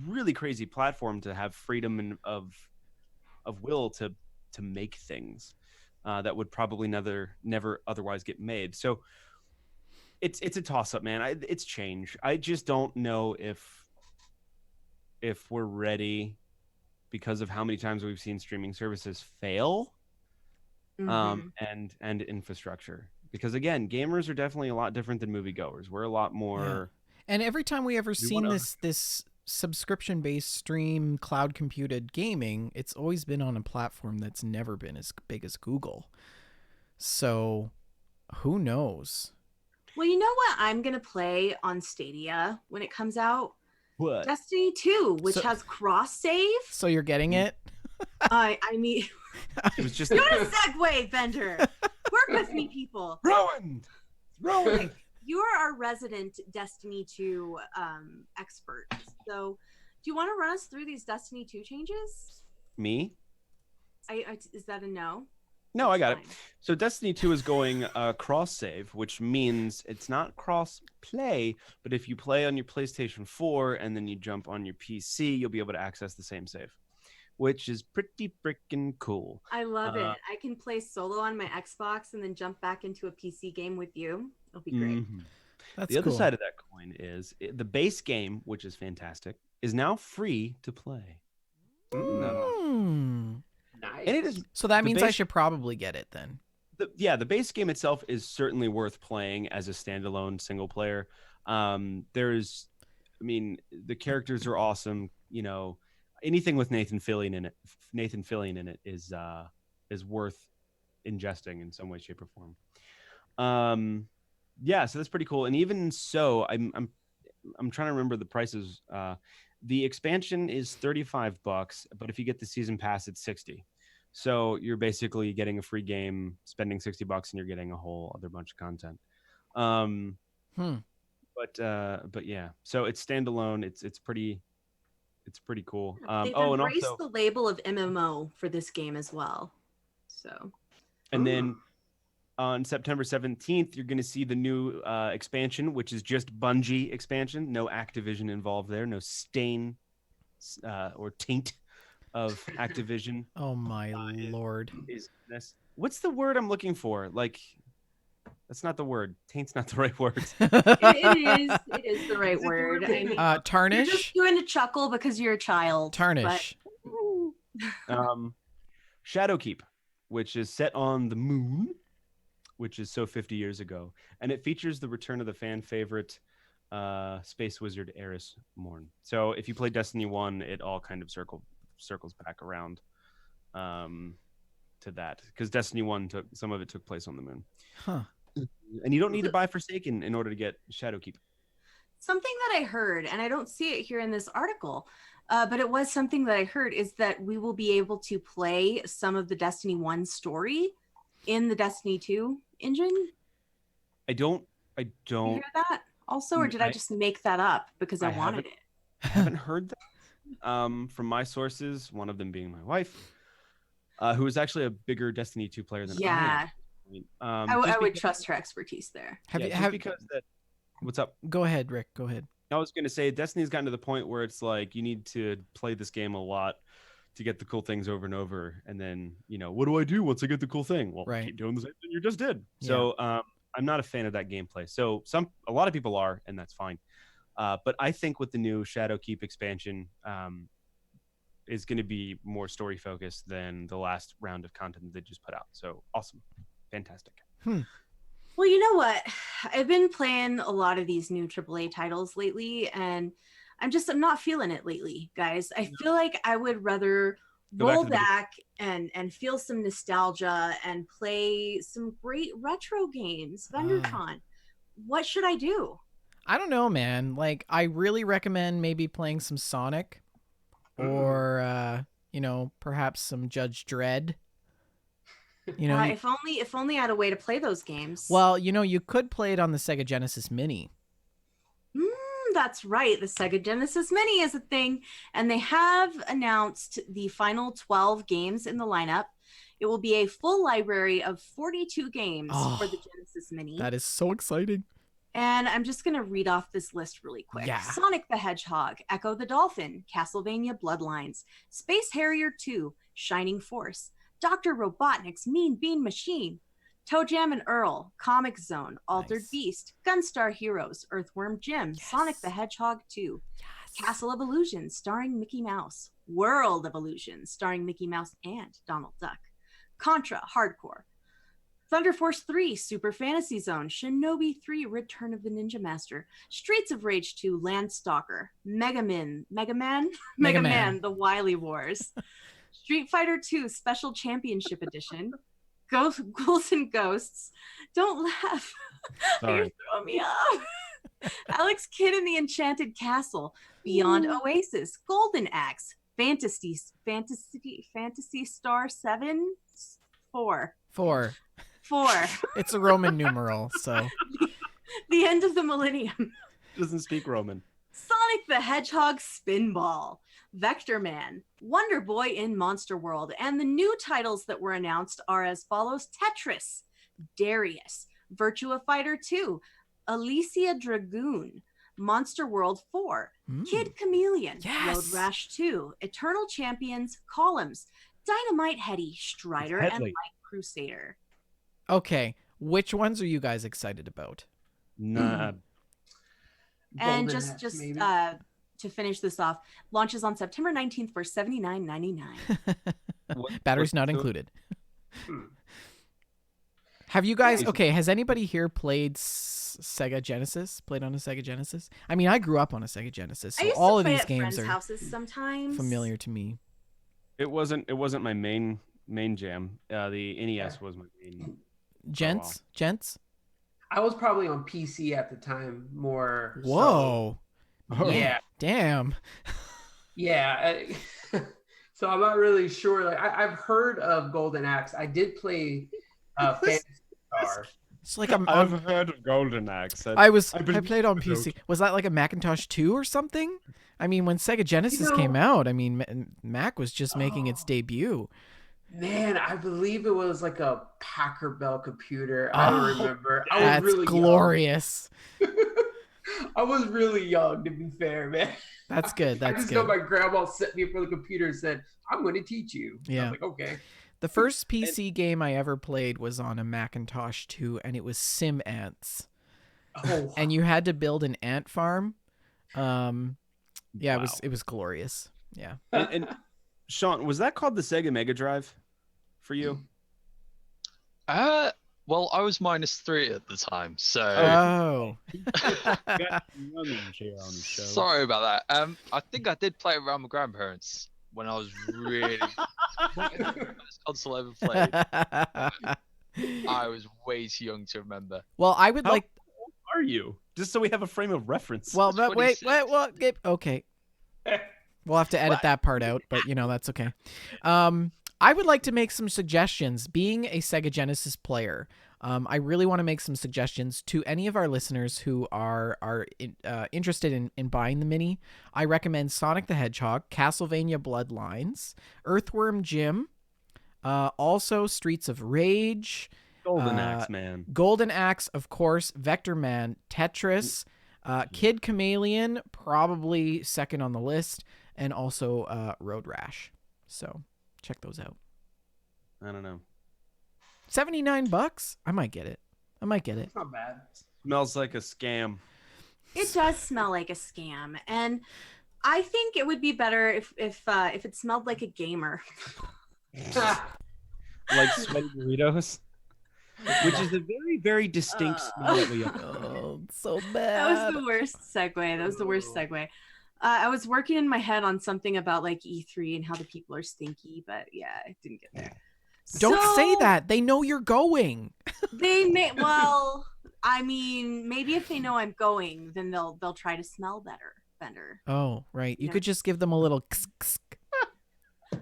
really crazy platform to have freedom of will to make things that would probably never otherwise get made. So it's a toss-up, man. It's change. I just don't know if if we're ready because of how many times we've seen streaming services fail, and infrastructure. Because again, gamers are definitely a lot different than moviegoers. We're a lot more. And every time we ever seen wanna- this subscription based stream cloud computed gaming, it's always been on a platform that's never been as big as Google. So who knows? Well, you know what I'm gonna play on Stadia when it comes out? What? Destiny 2, which So- has cross save. So you're getting it? I mean, It was just do a segue, Bender. Work with me, people. ruined. Ruined. You are our resident Destiny 2 expert. So, do you want to run us through these Destiny 2 changes? Me? Is that a no? No, I got it. Fine. So Destiny 2 is going cross save, which means it's not cross play, but if you play on your PlayStation 4 and then you jump on your PC, you'll be able to access the same save, which is pretty freaking cool. I love it. I can play solo on my Xbox and then jump back into a PC game with you. It'll be great. Mhm. That's The other cool. side of that coin is the base game, which is fantastic, is now free to play. Hmm. Nice. And it is So that The means I base- should probably get it then. the base game itself is certainly worth playing as a standalone single player. The characters are awesome. You know, anything with Nathan Fillion in it is worth ingesting in some way, shape, or form. So that's pretty cool. And even so, I'm trying to remember the prices. The expansion is $35, but if you get the season pass, it's $60. So you're basically getting a free game, spending $60, and you're getting a whole other bunch of content. But yeah, so it's standalone. It's pretty cool. They've and embraced also, the label of MMO for this game as well. So, and then on September 17th, you're going to see the new expansion, which is just Bungie expansion. No Activision involved there. No stain or taint of Activision. Oh my lord. Is this? What's the word I'm looking for? Like, that's not the word. Taint's not the right word. it is the right word. I mean, you're just Tarnish? doing a chuckle because you're a child. Tarnish. Shadowkeep, which is set on the moon, which is so 50 years ago, and it features the return of the fan favorite space wizard Eris Morn. So if you play Destiny 1, it all kind of circles back around to that, because Destiny 1 took place on the moon. Huh. And you don't need to buy Forsaken in order to get Shadowkeep. Something that I heard, and I don't see it here in this article, but it was something that I heard, is that we will be able to play some of the Destiny 1 story in the Destiny 2 engine. I don't Did you hear that also, or did I just make that up because I wanted it? I haven't heard that from my sources, one of them being my wife, who is actually a bigger Destiny 2 player than I am. I would trust her expertise there. What's up? Go ahead, Rick. Go ahead. I was going to say Destiny's gotten to the point where it's like you need to play this game a lot to get the cool things over and over, and then what do I do once I get the cool thing? Well, keep doing the same thing you just did. Yeah. So I'm not a fan of that gameplay. So a lot of people are, and that's fine. But I think with the new Shadowkeep expansion, is going to be more story focused than the last round of content that they just put out. So awesome, fantastic. Well, you know what? I've been playing a lot of these new AAA titles lately, and I'm not feeling it lately, guys. I feel like I would rather roll back and feel some nostalgia and play some great retro games. Thundertron. What should I do? I don't know, man. Like, I really recommend maybe playing some Sonic or, perhaps some Judge Dredd. If only I had a way to play those games. Well, you could play it on the Sega Genesis Mini. That's right. The Sega Genesis Mini is a thing, and they have announced the final 12 games in the lineup. It will be a full library of 42 games for the Genesis Mini. That is so exciting. And I'm just going to read off this list really quick. Yeah. Sonic the Hedgehog, Echo the Dolphin, Castlevania Bloodlines, Space Harrier 2, Shining Force, Dr. Robotnik's Mean Bean Machine, Toe Jam and Earl, Comic Zone, Altered Beast, Gunstar Heroes, Earthworm Jim, Sonic the Hedgehog 2, Castle of Illusion, starring Mickey Mouse. World of Illusion, starring Mickey Mouse and Donald Duck. Contra Hardcore. Thunder Force 3, Super Fantasy Zone. Shinobi 3, Return of the Ninja Master. Streets of Rage 2, Landstalker. Mega Man, The Wily Wars. Street Fighter 2, Special Championship Edition. Ghouls and Ghosts. Don't laugh. Sorry. You're throwing me off. Alex Kidd in the Enchanted Castle. Beyond Oasis. Golden Axe. Fantasy Star 7? 4. 4. It's a Roman numeral, so. The End of the Millennium. Doesn't speak Roman. Sonic the Hedgehog Spinball. Vector Man. Wonder Boy in Monster World. And the new titles that were announced are as follows: Tetris, Darius, Virtua Fighter 2, Alicia Dragoon, Monster World 4, Kid Chameleon, Yes. Road Rash 2, Eternal Champions, Columns, Dynamite Heady, Strider, and Headley. Light Crusader. Okay, which ones are you guys excited about? Nah. And Golden just Axe, maybe. to finish this off, launches on September 19th for $79.99. Batteries not so- included. Hmm. Have you guys? Yeah. Okay, has anybody here played Sega Genesis? Played on a Sega Genesis? I mean, I grew up on a Sega Genesis, I so used all to of play these at games friends' are houses sometimes. familiar to me. It wasn't my main jam. The NES was my main. Gents? I was probably on PC at the time more. Whoa. So, yeah. Damn. Yeah. So I'm not really sure. Like I've heard of Golden Axe. I did play Fantasy Star. It's like I've heard of Golden Axe. I believe played on it PC. Was that like a Macintosh 2 or something? I mean, when Sega Genesis know- came out, I mean, Mac was just making its debut. Man, I believe it was like a Packer Bell computer. I don't remember. I was That's really glorious. young. I was really young, to be fair, man. That's good. I That's just know good. my grandma set me up for the computer and said, "I'm going to teach you." And I Yeah. was like, okay. The first PC game I ever played was on a Macintosh 2, and it was Sim Ants. Oh, And you had to build an ant farm. Yeah, Wow. it was glorious. Yeah. And Sean, was that called the Sega Mega Drive for you? Well, I was -3 at the time, so Oh. sorry about that. I think I did play it around my grandparents when I was really first console I ever played. I was way too young to remember. Well, I would How like. old are you? Just so we have a frame of reference. Well, but wait. 26. Okay. We'll have to edit that part out, but that's okay. I would like to make some suggestions. Being a Sega Genesis player, I really want to make some suggestions to any of our listeners who are interested in buying the Mini. I recommend Sonic the Hedgehog, Castlevania Bloodlines, Earthworm Jim, also Streets of Rage, Golden Axe, man. Golden Axe, of course, Vector Man, Tetris, Kid Chameleon, probably second on the list, and also Road Rash. So check those out. I don't know. $79? I might get it. it's not bad. Smells like a scam. It does smell like a scam, and I think it would be better if it smelled like a gamer. Like sweaty burritos. Which is a very, very distinct smell that we Oh, it's so That bad. was the worst segue. I was working in my head on something about like E3 and how the people are stinky, but yeah, I didn't get there. Don't say So, that. They know you're going. They may. Well, I mean, maybe if they know I'm going, then they'll try to smell better. Oh, right. You Yeah. could just give them a little kss,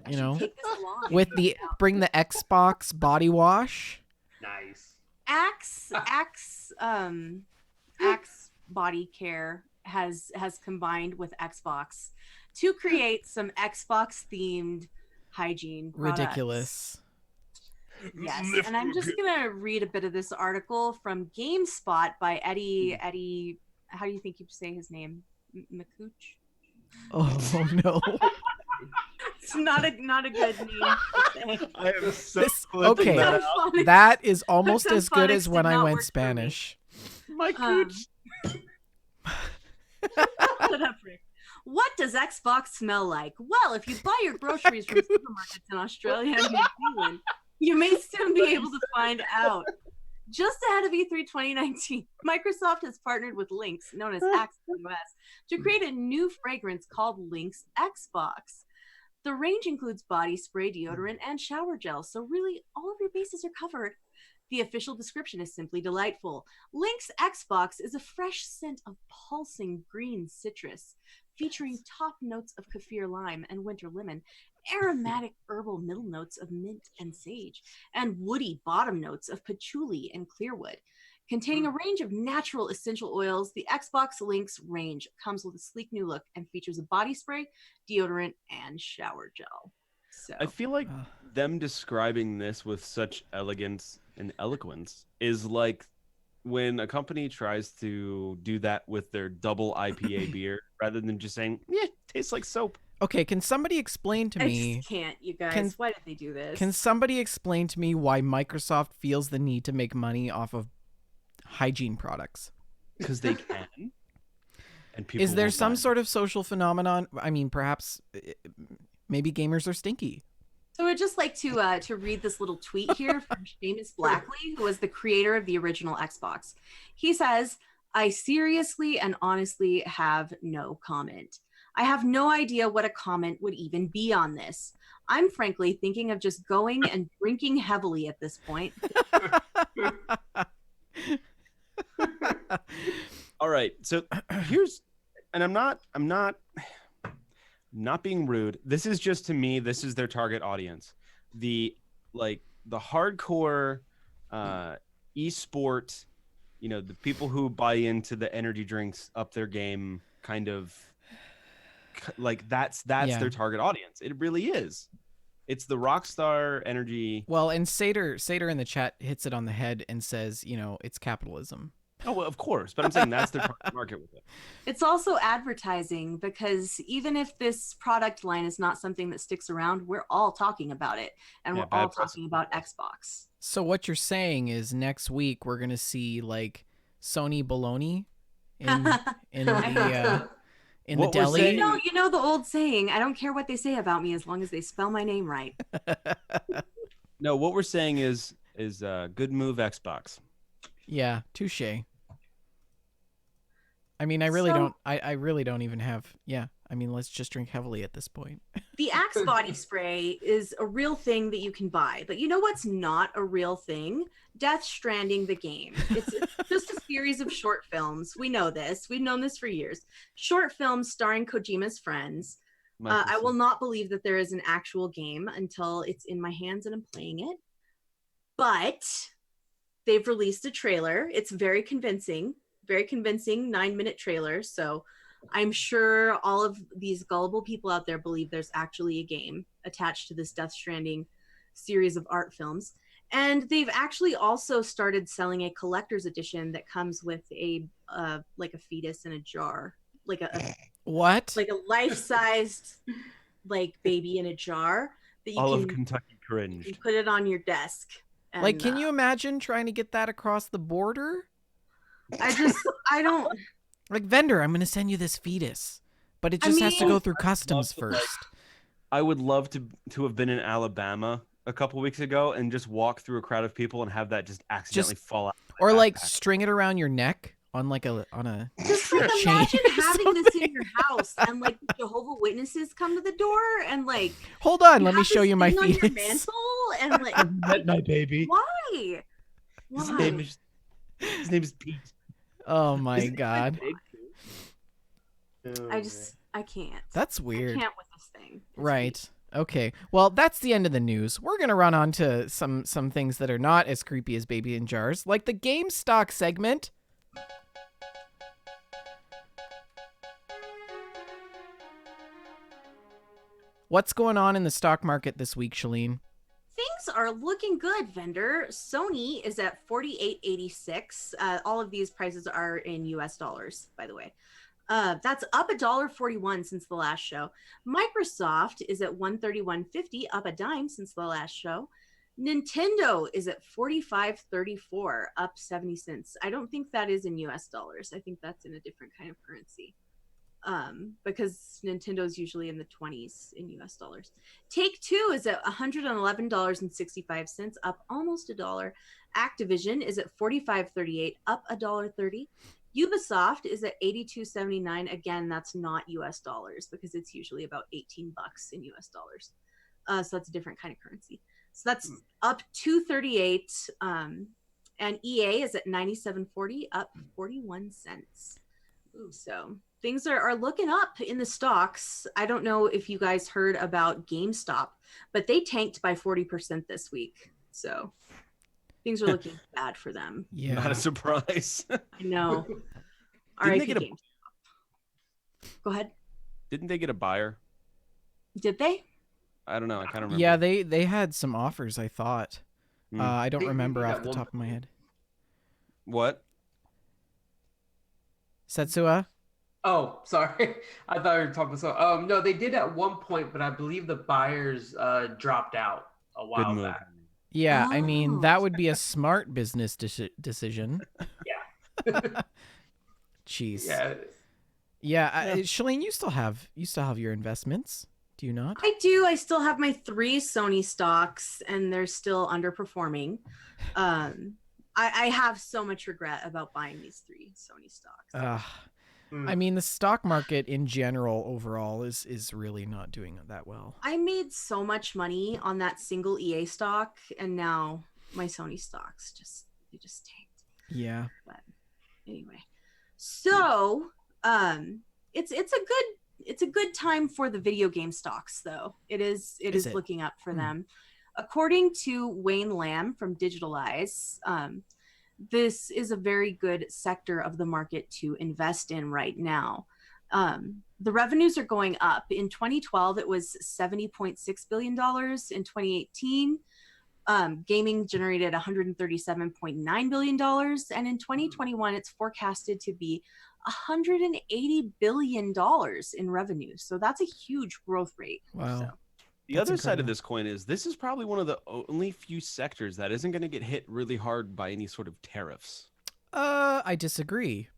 I should take this along. with the bring the Xbox body wash. Nice. Axe Body Care has combined with Xbox to create some Xbox themed hygiene products. Ridiculous. Yes, and I'm just gonna read a bit of this article from GameSpot by Eddie. How do you think you say his name? McCooch. Oh no. It's not a good name. to say. I am so This- clipping okay. that Some out. phonics- That is almost Some as good phonics as when did I not went work for me. Spanish. My Um, cooch. Shut up, Rick. What does Xbox smell like? Well, if you buy your groceries from supermarkets in Australia and New Zealand, you may soon be able to find out. Just ahead of E3 2019, Microsoft has partnered with Lynx, known as Axe in the US, to create a new fragrance called Lynx Xbox. The range includes body spray, deodorant, and shower gel, so really all of your bases are covered. The official description is simply delightful. Lynx Xbox is a fresh scent of pulsing green citrus, featuring top notes of kaffir lime and winter lemon, aromatic herbal middle notes of mint and sage, and woody bottom notes of patchouli and clearwood. Containing a range of natural essential oils, the Xbox Lynx range comes with a sleek new look and features a body spray, deodorant, and shower gel. So I feel like them describing this with such elegance and eloquence is like when a company tries to do that with their double IPA beer rather than just saying, yeah, it tastes like soap. Okay, can somebody explain to I me? just can't, you guys. Why did they do this? Can somebody explain to me why Microsoft feels the need to make money off of hygiene products? Because they can. And people Is there will some buy sort of social phenomenon? I mean, perhaps maybe gamers are stinky. So I'd just like to read this little tweet here from Seamus Blackley, who was the creator of the original Xbox. He says, "I seriously and honestly have no comment. I have no idea what a comment would even be on this. I'm frankly thinking of just going and drinking heavily at this point." All right. So here's, and I'm not being rude. This is just, to me, this is their target audience. The hardcore esport, the people who buy into the energy drinks up their game, kind of like that's Yeah. their target audience. It really is. It's the Rockstar energy. Well, and Sater in the chat hits it on the head and says, it's capitalism. Oh, well, of course, but I'm saying that's their target market with it. It's also advertising, because even if this product line is not something that sticks around, we're all talking about it, and Yeah, we're all bad press. talking about Xbox. So what you're saying is next week we're gonna see like Sony baloney in the in the What we're deli. saying- You know the old saying, I don't care what they say about me as long as they spell my name right. No, what we're saying is good move, Xbox. Yeah, touche. I mean, I really don't even have. Yeah, I mean, let's just drink heavily at this point. The Axe body spray is a real thing that you can buy, but you know what's not a real thing? Death Stranding, the game. It's just a series of short films. We know this. We've known this for years. Short films starring Kojima's friends. I will not believe that there is an actual game until it's in my hands and I'm playing it. But they've released a trailer. It's very convincing 9-minute trailer. So I'm sure all of these gullible people out there believe there's actually a game attached to this Death Stranding series of art films. And they've actually also started selling a collector's edition that comes with a like a fetus in a jar, like a What? like a life-sized like baby in a jar that you All can of Kentucky cringed. you put it on your desk. And, Like, can you imagine trying to get that across the border? I don't. Like, vendor, I'm gonna send you this fetus, but it just has to mean- go through customs first. I would love to have been in Alabama a couple weeks ago and just walk through a crowd of people and have that just accidentally fall out. of my Or like backpack. string it around your neck on like a Just like chain imagine or having this in something. your house and like the Jehovah Witnesses come to the door and like Hold on, let me have show this you my thing on your fetus. mantle and like Met my baby. why? His Why? name is Pete. Oh my Isn't he god. big? I can't. That's I weird. can't with this thing. It's Right. Okay. Well, that's the end of the news. We're gonna run on to some things that are not as creepy as baby in jars, like the Gamestack segment. What's going on in the stock market this week, Shalene? Things are looking good, vendor. Sony is at 48.86. All of these prices are in US dollars, by the way. That's up $1.41 since the last show. Microsoft is at 131.50, up a dime since the last show. Nintendo is at 45.34, up 70 cents. I don't think that is in US dollars. I think that's in a different kind of currency. because Nintendo's usually in the 20s in US dollars. Take-Two is at $111.65, up almost a dollar. Activision is at $45.38, up $1.30. Ubisoft is at $82.79. Again, that's not US dollars because it's usually about $18 in US dollars. So that's a different kind of currency. So that's up $2.38. And EA is at $97.40, up 41 cents. Ooh, so things are looking up in the stocks. I don't know if you guys heard about GameStop, but they tanked by 40% this week. So things are looking bad for them. Yeah. Not a surprise. I know. Didn't they RIP get a- GameStop. Go ahead. Didn't they get a buyer? Did they? I don't know. I kind of remember. Yeah, they had some offers, I thought. Hmm. I don't They remember maybe off got the one top of my head. What? Setsua? Oh, sorry. I thought you were talking so. No, they did at one point, but I believe the buyers dropped out a Good while move. back. Yeah, I mean, Oh. that would be a smart business decision. Yeah. Jeez. Yeah. Yeah, Shalene, you still have your investments, do you not? I do. I still have my 3 Sony stocks, and they're still underperforming. I have so much regret about buying these 3 Sony stocks. I mean, the stock market in general overall is really not doing that well. I made so much money on that single EA stock, and now my Sony stocks just tanked. Yeah. But anyway, so it's a good time for the video game stocks, though. It is looking up for them. According to Wayne Lamb from Digitalize, this is a very good sector of the market to invest in right now. The revenues are going up. In 2012, it was $70.6 billion. In 2018, gaming generated $137.9 billion. And in 2021, it's forecasted to be $180 billion in revenue. So that's a huge growth rate. Wow. So. The That's other side of incredible. this coin is this is probably one of the only few sectors that isn't going to get hit really hard by any sort of tariffs. I disagree.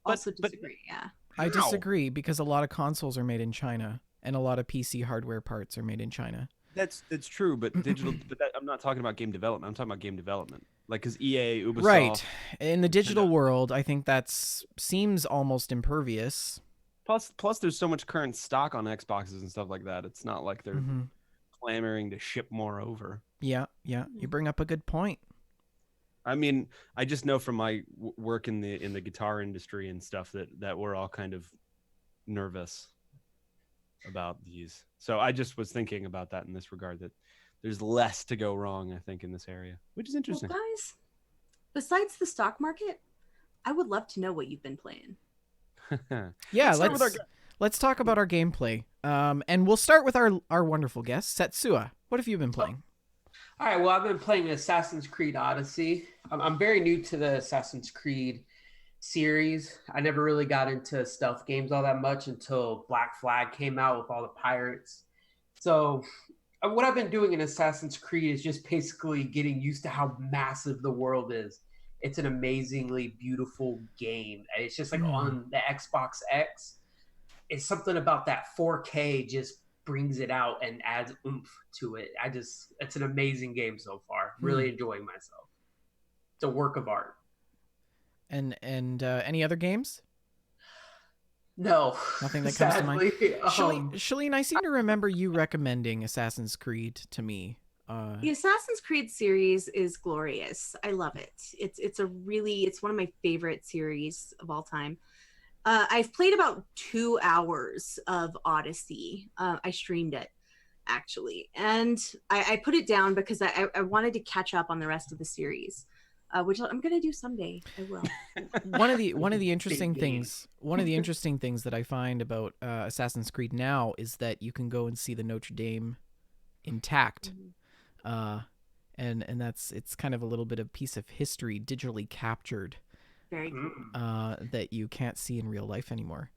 Also but- disagree, yeah. I How? disagree because a lot of consoles are made in China and a lot of PC hardware parts are made in China. That's true, but I'm not talking about game development. I'm talking about game development, like because EA, Ubisoft, Right. In the digital Nintendo. world, I think seems almost impervious. Plus, there's so much current stock on Xboxes and stuff like that. It's not like they're Mhm. clamoring to ship more over. Yeah. You bring up a good point. I mean, I just know from my work in the guitar industry and stuff that we're all kind of nervous about these. So I just was thinking about that in this regard, that there's less to go wrong, I think, in this area, which is interesting. Well, guys, besides the stock market, I would love to know what you've been playing. Yeah, Let's start with our let's talk about our gameplay. And we'll start with our wonderful guest, Setsua. What have you been playing? All right. Well, I've been playing Assassin's Creed Odyssey. I'm very new to the Assassin's Creed series. I never really got into stealth games all that much until Black Flag came out with all the pirates. So what I've been doing in Assassin's Creed is just basically getting used to how massive the world is. It's an amazingly beautiful game. And it's just like on the Xbox X. It's something about that 4K just brings it out and adds oomph to it. It's an amazing game so far. Really enjoying myself. It's a work of art. And any other games? No. Nothing that comes to mind? Sadly, Shalene, I seem to remember you recommending Assassin's Creed to me. The Assassin's Creed series is glorious. I love it. It's one of my favorite series of all time. I've played about 2 hours of Odyssey. I streamed it, actually. And I put it down because I wanted to catch up on the rest of the series, which I'm going to do someday. I will. one of the interesting Big game. things that I find about Assassin's Creed now is that you can go and see the Notre Dame intact. And it's kind of a little bit of piece of history digitally captured Very cool. that you can't see in real life anymore.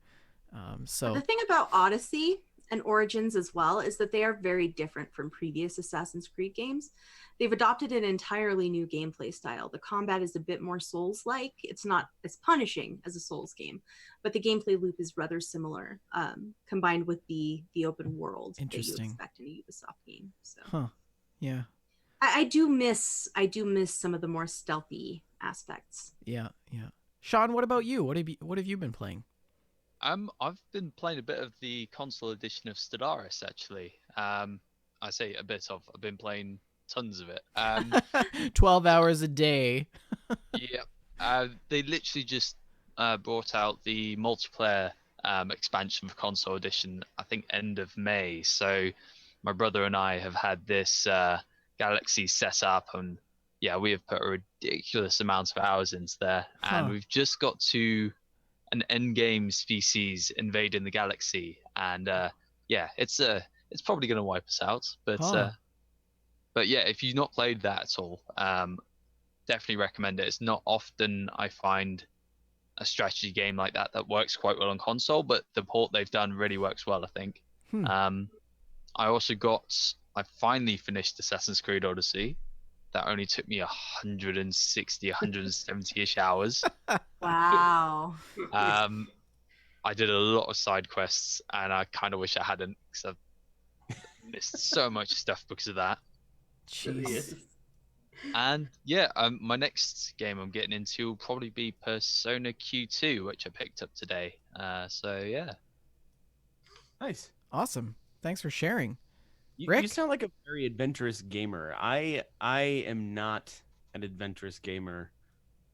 So The thing about Odyssey and Origins as well is that they are very different from previous Assassin's Creed games. They've adopted an entirely new gameplay style. The combat is a bit more Souls-like. It's not as punishing as a Souls game, but the gameplay loop is rather similar, combined with the open world that you expect in a Ubisoft game. So, Yeah. I do miss some of the more stealthy aspects. Yeah. Sean, what about you? What have you been playing? I've been playing a bit of the console edition of Stellaris, actually. I say a bit of. I've been playing tons of it. 12 hours a day. Yeah. They literally just brought out the multiplayer expansion for console edition, I think end of May. So my brother and I have had this Galaxy set up, and yeah, we have put a ridiculous amount of hours into there, and we've just got to an endgame species invading the galaxy, and yeah, it's probably going to wipe us out, but yeah, if you've not played that at all, definitely recommend it. It's not often I find a strategy game like that works quite well on console, but the port they've done really works well, I think. I finally finished Assassin's Creed Odyssey. That only took me 160, 170-ish hours. Wow. I did a lot of side quests, and I kind of wish I hadn't, because I've missed so much stuff because of that. Jeez. And yeah, my next game I'm getting into will probably be Persona Q2, which I picked up today. So yeah. Nice. Awesome. Thanks for sharing. You sound like a very adventurous gamer. I am not an adventurous gamer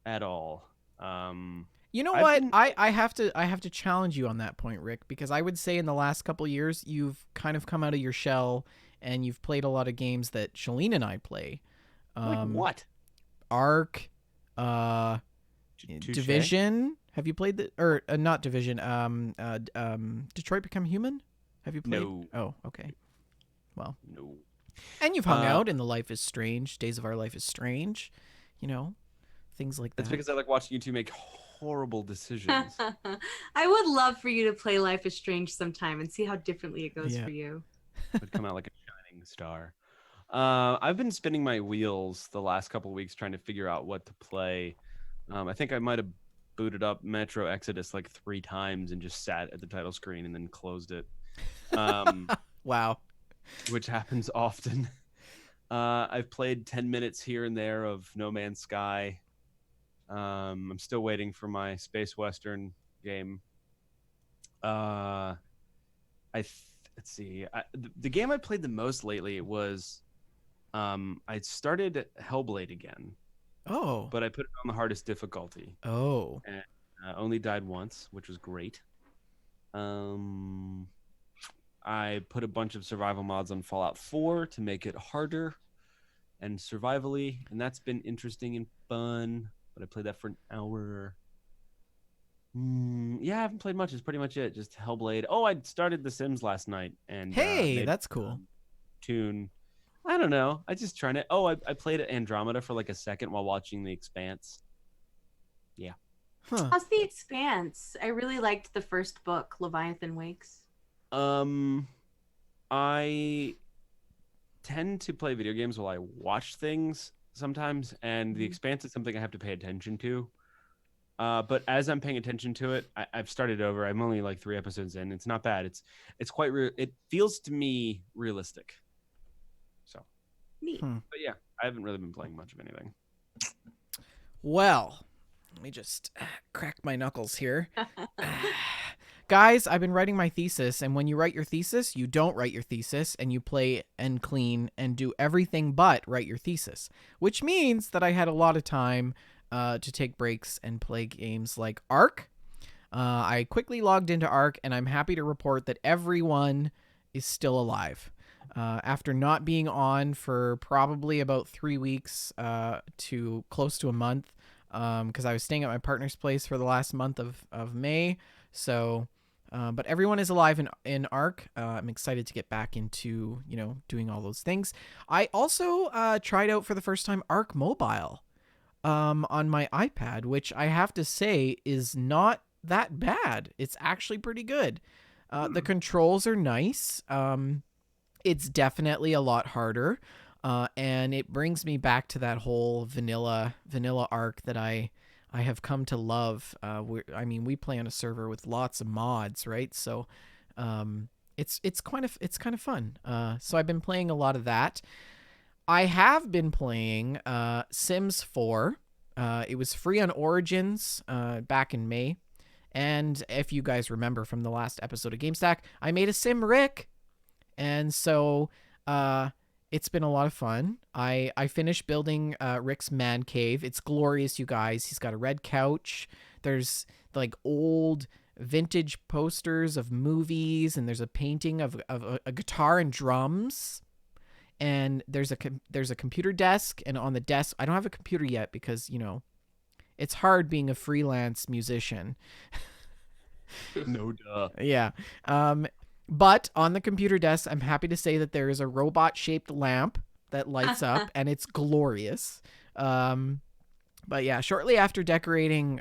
at all. You know what? I have to challenge you on that point, Rick, because I would say in the last couple years you've kind of come out of your shell and you've played a lot of games that Shalene and I play. Like what? Ark, Touché? Division. Have you played not Division? Detroit Become Human. Have you played? No. Oh, okay. Well, no. And you've hung out in the Life is Strange, Days of Our Life is Strange, things like that. That's because I like watching you two make horrible decisions. I would love for you to play Life is Strange sometime and see how differently it goes for you. Would come out like a shining star. I've been spinning my wheels the last couple of weeks trying to figure out what to play. I think I might have booted up Metro Exodus like 3 times and just sat at the title screen and then closed it. Wow. Which happens often. I've played 10 minutes here and there of No Man's Sky. I'm still waiting for my Space Western game. Let's see. The game I played the most lately was I started Hellblade again. Oh. But I put it on the hardest difficulty. Oh. And only died once, which was great. I put a bunch of survival mods on Fallout 4 to make it harder and survivally, and that's been interesting and fun. But I played that for an hour. Yeah, I haven't played much. It's pretty much it. Just Hellblade. Oh, I started The Sims last night, and hey, that's cool. Tune. I don't know. I just trying to. Oh, I played Andromeda for like a second while watching The Expanse. Yeah. Huh. How's The Expanse? I really liked the first book, Leviathan Wakes. I tend to play video games while I watch things sometimes, and The Expanse is something I have to pay attention to. But as I'm paying attention to it, I've started over. I'm only like 3 episodes in. It's not bad. It's quite it feels to me realistic. So neat. But yeah, I haven't really been playing much of anything. Well, let me just crack my knuckles here. Guys, I've been writing my thesis, and when you write your thesis, you don't write your thesis, and you play and clean and do everything but write your thesis, which means that I had a lot of time to take breaks and play games like Ark. I quickly logged into Ark, and I'm happy to report that everyone is still alive. After not being on for probably about 3 weeks to close to a month, because I was staying at my partner's place for the last month of May. So, but everyone is alive in Ark. I'm excited to get back into, doing all those things. I also tried out for the first time Ark Mobile on my iPad, which I have to say is not that bad. It's actually pretty good. The controls are nice. It's definitely a lot harder. And it brings me back to that whole vanilla arc that I have come to love. We play on a server with lots of mods, right? So it's kind of fun. So I've been playing a lot of that. I have been playing Sims 4. It was free on Origins back in May. And if you guys remember from the last episode of Gamestack, I made a Sim Rick. And so it's been a lot of fun. I finished building Rick's man cave. It's glorious, you guys. He's got a red couch. There's like old vintage posters of movies, and there's a painting of a guitar and drums. And there's a computer desk, and on the desk, I don't have a computer yet because, it's hard being a freelance musician. No duh. Yeah. But on the computer desk, I'm happy to say that there is a robot-shaped lamp that lights up, and it's glorious. But yeah, shortly after decorating,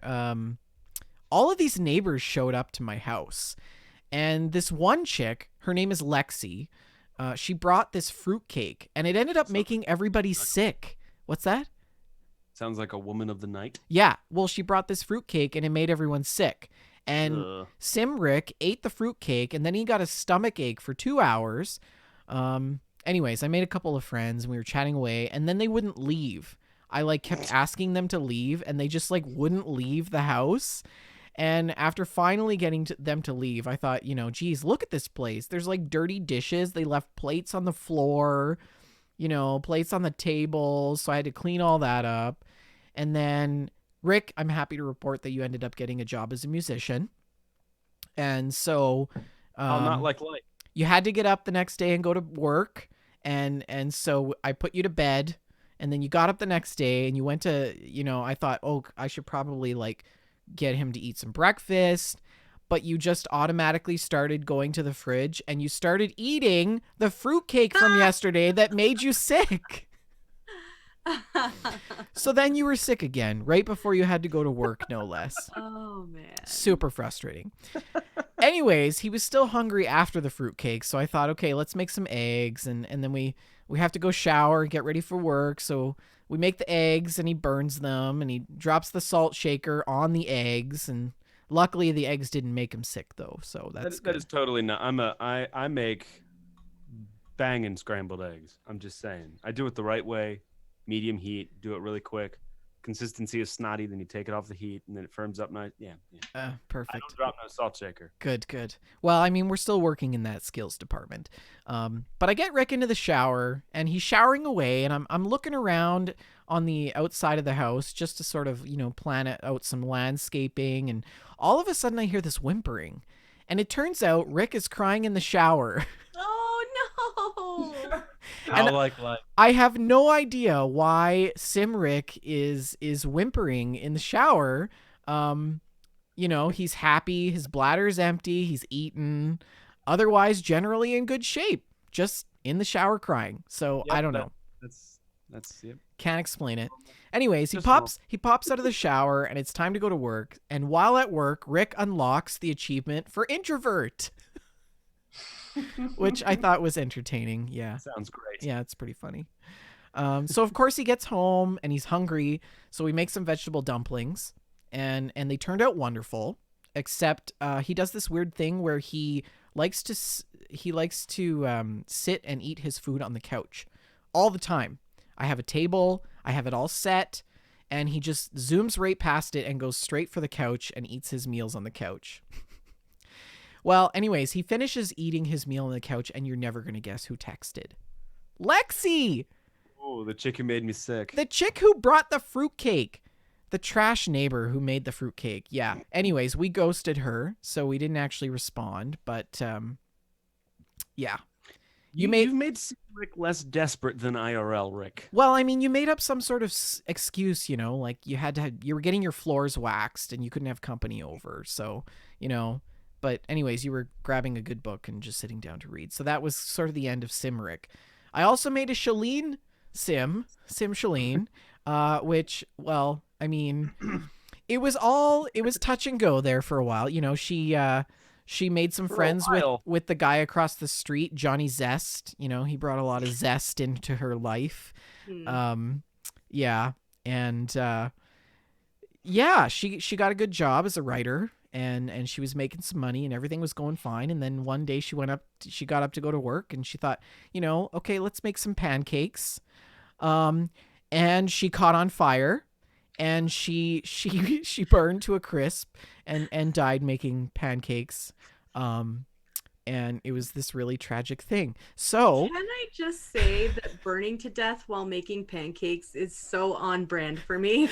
all of these neighbors showed up to my house. And this one chick, her name is Lexi, she brought this fruitcake, and it ended up making everybody sick. What's that? Sounds like a woman of the night. Yeah, well, she brought this fruitcake, and it made everyone sick. And Simric ate the fruitcake, and then he got a stomach ache for 2 hours. Anyways, I made a couple of friends, and we were chatting away, and then they wouldn't leave. I kept asking them to leave, and they just wouldn't leave the house. And after finally getting them to leave, I thought, geez, look at this place. There's dirty dishes. They left plates on the floor, plates on the table. So I had to clean all that up. And then, Rick, I'm happy to report that you ended up getting a job as a musician. And so not like light. You had to get up the next day and go to work. And so I put you to bed. And then you got up the next day and you went to, I thought, oh, I should probably get him to eat some breakfast. But you just automatically started going to the fridge and you started eating the fruitcake from yesterday that made you sick. So then you were sick again, right before you had to go to work, no less. Oh, man. Super frustrating. Anyways, he was still hungry after the fruitcake, so I thought, okay, let's make some eggs, and then we have to go shower and get ready for work, so we make the eggs, and he burns them, and he drops the salt shaker on the eggs, and luckily the eggs didn't make him sick, though, so that's good. That is totally not. I make banging scrambled eggs. I'm just saying. I do it the right way. Medium heat, do it really quick. Consistency is snotty, then you take it off the heat, and then it firms up nice. Yeah. Perfect. I don't drop no salt shaker. Good. Well, we're still working in that skills department. But I get Rick into the shower, and he's showering away, and I'm looking around on the outside of the house just to sort of, plan out some landscaping, and all of a sudden I hear this whimpering. And it turns out Rick is crying in the shower. Oh, no. And I have no idea why Simric is whimpering in the shower. He's happy, his bladder's empty, he's eaten, otherwise generally in good shape, just in the shower crying. So yep, I don't know. That's yep. Can't explain it. Anyways, he pops out of the shower and it's time to go to work. And while at work, Rick unlocks the achievement for introvert. Which I thought was entertaining. Yeah. Sounds great. Yeah, it's pretty funny. So of course he gets home and he's hungry. So we make some vegetable dumplings and they turned out wonderful, except he does this weird thing where he likes to sit and eat his food on the couch all the time. I have a table, I have it all set, and he just zooms right past it and goes straight for the couch and eats his meals on the couch. Well, anyways, he finishes eating his meal on the couch, and you're never going to guess who texted. Lexi! Oh, the chick who made me sick. The chick who brought the fruitcake. The trash neighbor who made the fruitcake. Yeah. Anyways, we ghosted her, so we didn't actually respond, but yeah. You've made Rick less desperate than IRL Rick. Well, you made up some sort of excuse, you were getting your floors waxed and you couldn't have company over, so, But anyways, you were grabbing a good book and just sitting down to read. So that was sort of the end of Simric. I also made a Shalene Sim Shalene, which, well, it was touch and go there for a while. She made some For a friends while. with the guy across the street, Johnny Zest. You know, he brought a lot of zest into her life. Yeah, and yeah, she got a good job as a writer, and she was making some money, and everything was going fine. And then one day she got up to go to work, and she thought, okay, let's make some pancakes. And she caught on fire, and she burned to a crisp, and died making pancakes. And it was this really tragic thing. So Can I just say that burning to death while making pancakes is so on brand for me?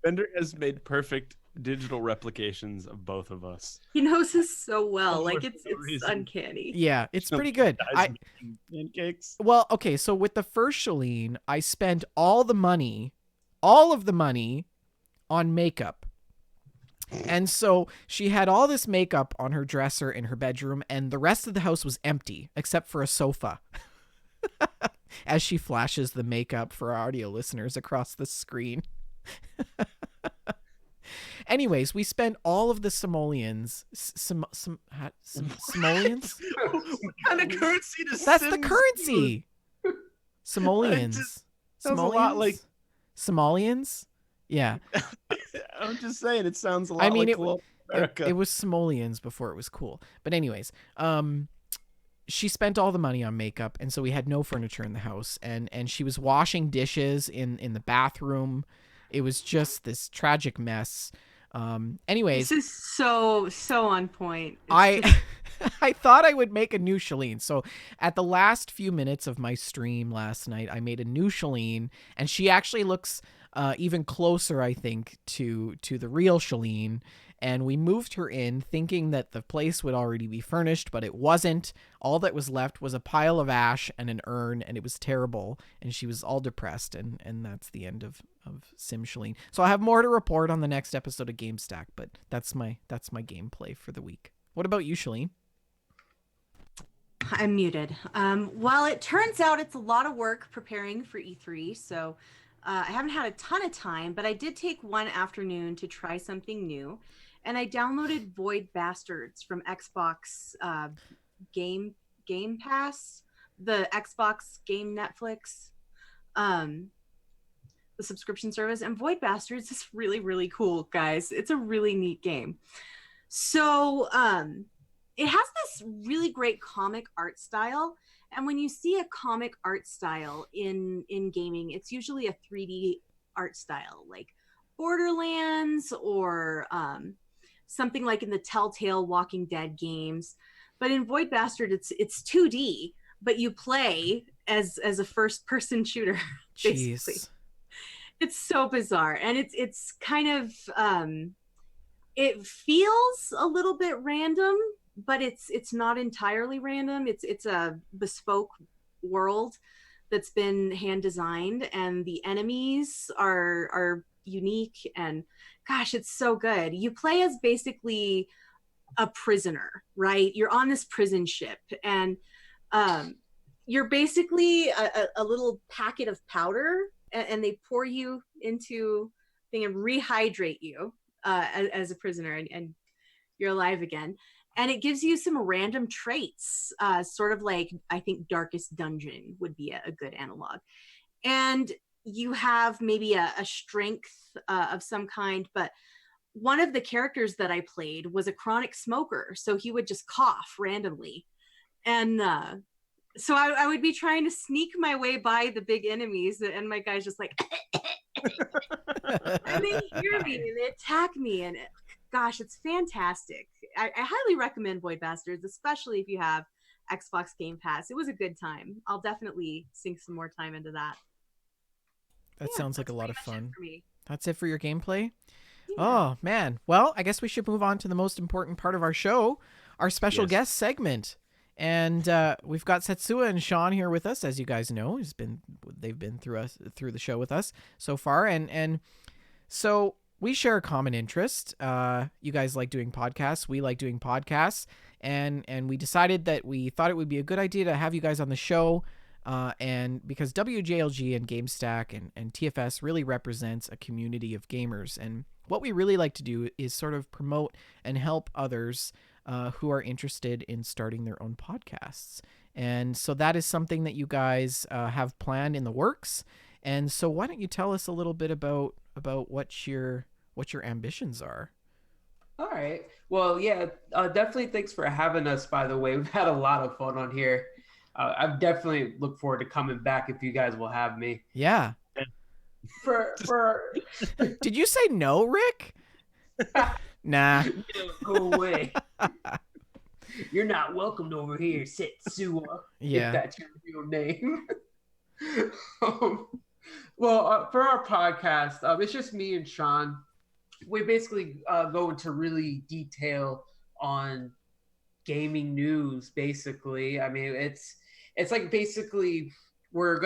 Bender has made perfect digital replications of both of us. He knows us so well. For Like no it's reason. uncanny. yeah, it's So pretty good. guys making pancakes. Well, okay, so with the first Shalene, I spent all of the money on makeup. And so she had all this makeup on her dresser in her bedroom, and the rest of the house was empty except for a sofa. As she flashes the makeup for our audio listeners across the screen. Anyways, we spent all of the simoleons. Simoleons? What kind of currency does That's the Sims currency. Simoleons. sounds a lot like- Simoleons? Yeah. use? I'm just saying, it sounds a lot I mean, like it colonial America. it was simoleons before it was cool. But anyways, she spent all the money on makeup, and so we had no furniture in the house, and she was washing dishes in the bathroom. It was just this tragic mess. Anyways, This is so on point. It's I just- I thought I would make a new Shalene. So at the last few minutes of my stream last night, I made a new Shalene, and she actually looks even closer, I think, to the real Shalene. And we moved her in thinking that the place would already be furnished, but it wasn't. All that was left was a pile of ash and an urn, and it was terrible. And she was all depressed, and that's the end of Sim Shalene. So I have more to report on the next episode of Gamestack, but that's my gameplay for the week. What about you, Shalene? I'm muted. Well, it turns out it's a lot of work preparing for E3, so I haven't had a ton of time, but I did take one afternoon to try something new, and I downloaded Void Bastards from Xbox Game Pass, the Xbox Game Netflix, the subscription service, and Void Bastards is really, really cool, guys. It's a really neat game. So, it has this really great comic art style, and when you see a comic art style in gaming, it's usually a 3D art style, like Borderlands or something like in the Telltale Walking Dead games. But in Void Bastard, it's 2D, but you play as a first-person shooter. Basically, Jeez. it's so bizarre, and it's kind of it feels a little bit random, but it's not entirely random. It's a bespoke world that's been hand designed, and the enemies are unique, and gosh, it's so good. You play as basically a prisoner, right? You're on this prison ship, and you're basically a little packet of powder, and they pour you into thing and rehydrate you as a prisoner, and you're alive again. And it gives you some random traits, sort of like, I think Darkest Dungeon would be a good analog. And you have maybe a strength of some kind, but one of the characters that I played was a chronic smoker, so he would just cough randomly. And so I would be trying to sneak my way by the big enemies, and my guy's just like, and they hear me and they attack me, and gosh, it's fantastic. I highly recommend Void Bastards, especially if you have Xbox Game Pass. It was a good time. I'll definitely sink some more time into that. That Yeah, sounds like a that's lot of pretty much it fun. for me. That's it for your gameplay? Yeah. Oh, man. Well, I guess we should move on to the most important part of our show, our special Yes. guest segment. And we've got Setsua and Sean here with us, as you guys know. They've been through the show with us so far, and so we share a common interest. You guys like doing podcasts. We like doing podcasts, and we decided that we thought it would be a good idea to have you guys on the show And because WJLG and Gamestack and TFS really represents a community of gamers. And what we really like to do is sort of promote and help others who are interested in starting their own podcasts. And so that is something that you guys have planned in the works. And so why don't you tell us a little bit about what your ambitions are? All right. Well, yeah, definitely thanks for having us, by the way. We've had a lot of fun on here. I definitely look forward to coming back if you guys will have me. Yeah. For Did you say no, Rick? Nah. Go away. You're not welcomed over here, Setsua. Yeah. If that's your real name. For our podcast, it's just me and Sean. We basically go into really detail on gaming news. Basically, I mean, it's like basically what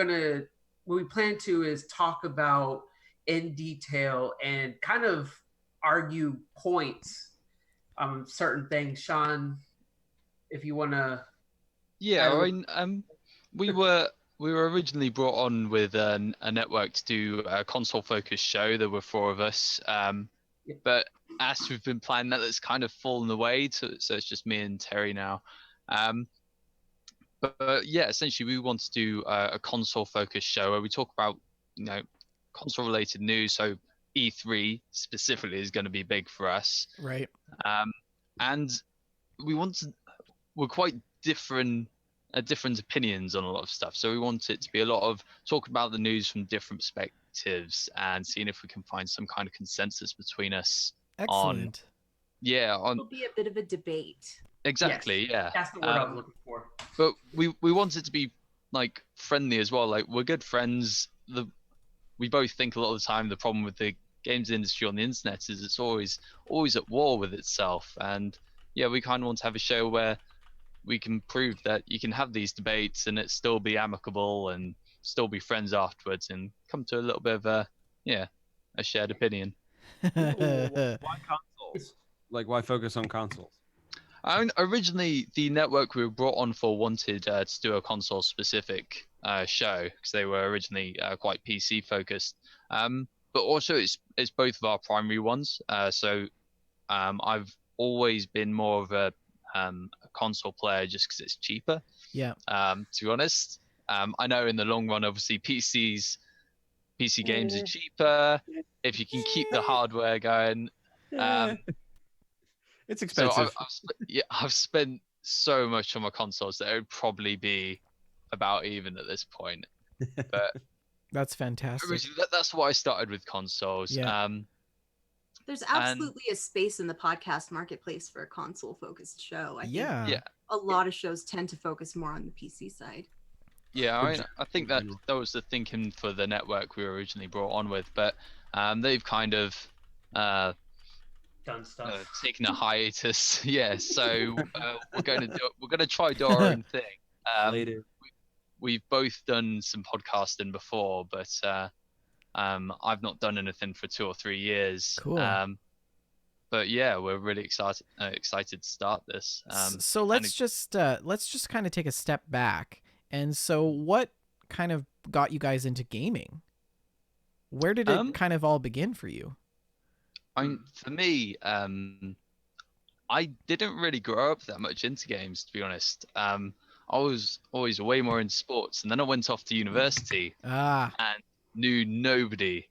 we plan to is talk about in detail and kind of argue points, certain things. Sean, if you want to. Yeah, I mean, we were originally brought on with a network to do a console-focused show. There were 4 of us, but as we've been planning that, it's kind of fallen away. So it's just me and Terry now. But yeah, essentially, we want to do a console-focused show where we talk about console-related news. So E3 specifically is going to be big for us, Right. and we're quite different opinions on a lot of stuff. So we want it to be a lot of talking about the news from different perspectives and seeing if we can find some kind of consensus between us. Excellent. It'll be a bit of a debate. Exactly. Yes, yeah. That's the word I was looking for. But we want it to be like friendly as well. Like, we're good friends. We both think a lot of the time the problem with the games industry on the internet is it's always at war with itself. And yeah, we kind of want to have a show where we can prove that you can have these debates and it still be amicable and still be friends afterwards and come to a little bit of a shared opinion. Why consoles? Like, why focus on consoles? I mean, originally the network we were brought on for wanted to do a console-specific show because they were originally quite PC focused. But also it's both of our primary ones. So I've always been more of a console player just because it's cheaper. Yeah. To be honest, I know in the long run, obviously PC games are cheaper if you can keep the hardware going. It's expensive. So I've spent so much on my consoles that it would probably be about even at this point. But that's fantastic. That's why I started with consoles. Yeah. There's absolutely a space in the podcast marketplace for a console-focused show. I think a lot of shows tend to focus more on the PC side. Yeah, I think that was the thinking for the network we were originally brought on with, but they've kind of done stuff, taken a hiatus. Yeah, so we're going to try do our own thing. We've both done some podcasting before, but I've not done anything for 2 or 3 years. Cool. But yeah, we're really excited to start this. So let's just kind of take a step back. And so what kind of got you guys into gaming? Where did it kind of all begin for you? For me, I didn't really grow up that much into games, to be honest. I was always way more into sports, and then I went off to university and knew nobody.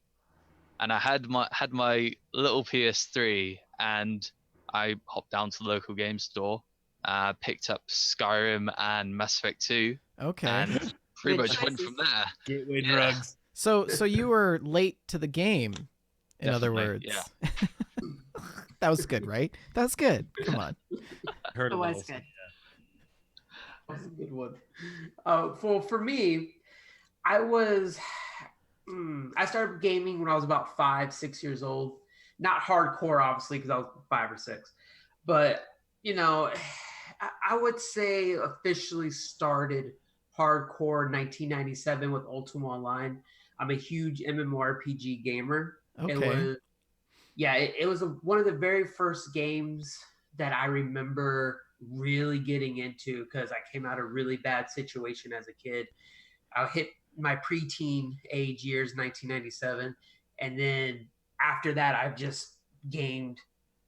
And I had my little PS3, and I hopped down to the local game store, picked up Skyrim and Mass Effect 2. Okay. And pretty much went from there. Gateway drugs. So you were late to the game, in Definitely, other words. Yeah. That was good, right? That was good. Come on. That was good. That's a good one. For me, I started gaming when I was about 5-6 years old. Not hardcore, obviously, because I was 5 or 6. But, I would say officially started hardcore in 1997 with Ultima Online. I'm a huge MMORPG gamer. Okay. It was one of the very first games that I remember really getting into because I came out of a really bad situation as a kid. I hit my preteen age years, 1997, and then after that, I've just gamed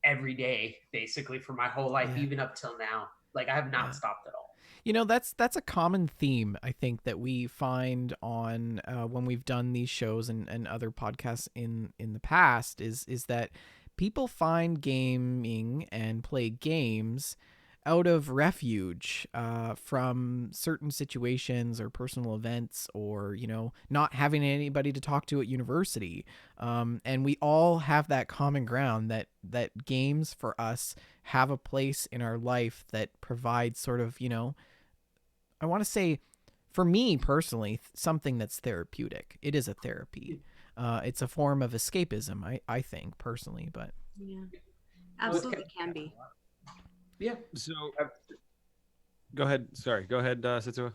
every day basically for my whole life, Yeah. even up till now. Like I have not Yeah. stopped at all. You know, that's a common theme, I think, that we find on when we've done these shows and other podcasts in the past is that people find gaming and play games out of refuge from certain situations or personal events, or not having anybody to talk to at university, and we all have that common ground that games for us have a place in our life that provides sort of I want to say, for me personally, something that's therapeutic. It is a therapy. It's a form of escapism, I think, personally. But Yeah, Well, absolutely can be. Yeah. So go ahead. Sorry. Go ahead, Setsua.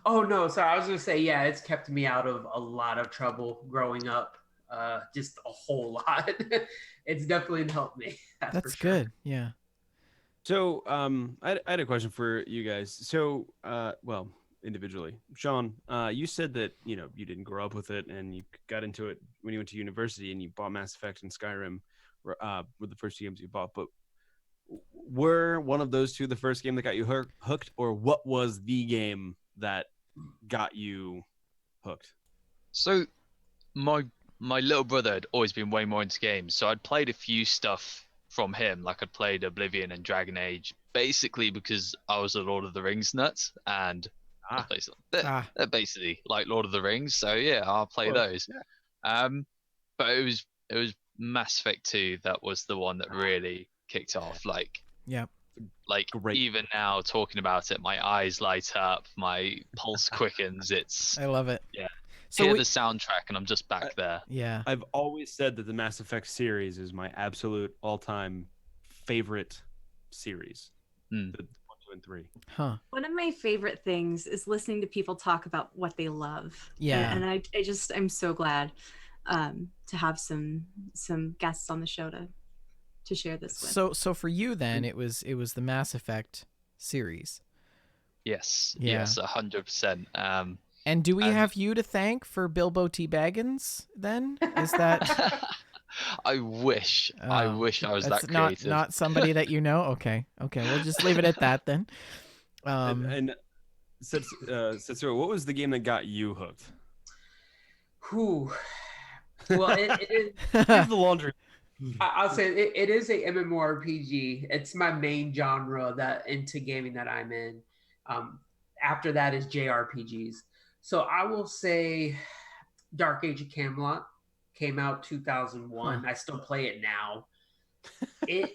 Oh no, sorry. I was gonna say, yeah, it's kept me out of a lot of trouble growing up. Just a whole lot. It's definitely helped me. That's for sure. good. Yeah. So, I had a question for you guys. So, well, individually, Sean, you said that you didn't grow up with it, and you got into it when you went to university, and you bought Mass Effect and Skyrim, were the first two games you bought. But were one of those two the first game that got you hooked, or what was the game that got you hooked? So my little brother had always been way more into games, so I'd played a few stuff from him, like I'd played Oblivion and Dragon Age, basically because I was a Lord of the Rings nut, and they're basically like Lord of the Rings, so yeah, I'll play those. Yeah. But it was Mass Effect 2 that was the one that really kicked off. Yeah. Like Great. even now talking about it, my eyes light up, my pulse quickens. It's I love it. Yeah. So Hear the soundtrack and I'm just back there. Yeah. I've always said that the Mass Effect series is my absolute all-time favorite series. Mm. The 1, 2, and 3. Huh. One of my favorite things is listening to people talk about what they love. Yeah. And I'm so glad to have some guests on the show to share this with. So for you then, it was the Mass Effect series. Yes. Yeah. Yes, 100%. And do we have you to thank for Bilbo T. Baggins then? Is that I wish I was that creative. Not somebody that you know? Okay. We'll just leave it at that then. And Setsua, what was the game that got you hooked? Whew. Well, it is. Here's the laundry. I'll say it is a MMORPG. It's my main genre into gaming that I'm in. After that is JRPGs. So I will say Dark Age of Camelot came out 2001. I still play it now. It's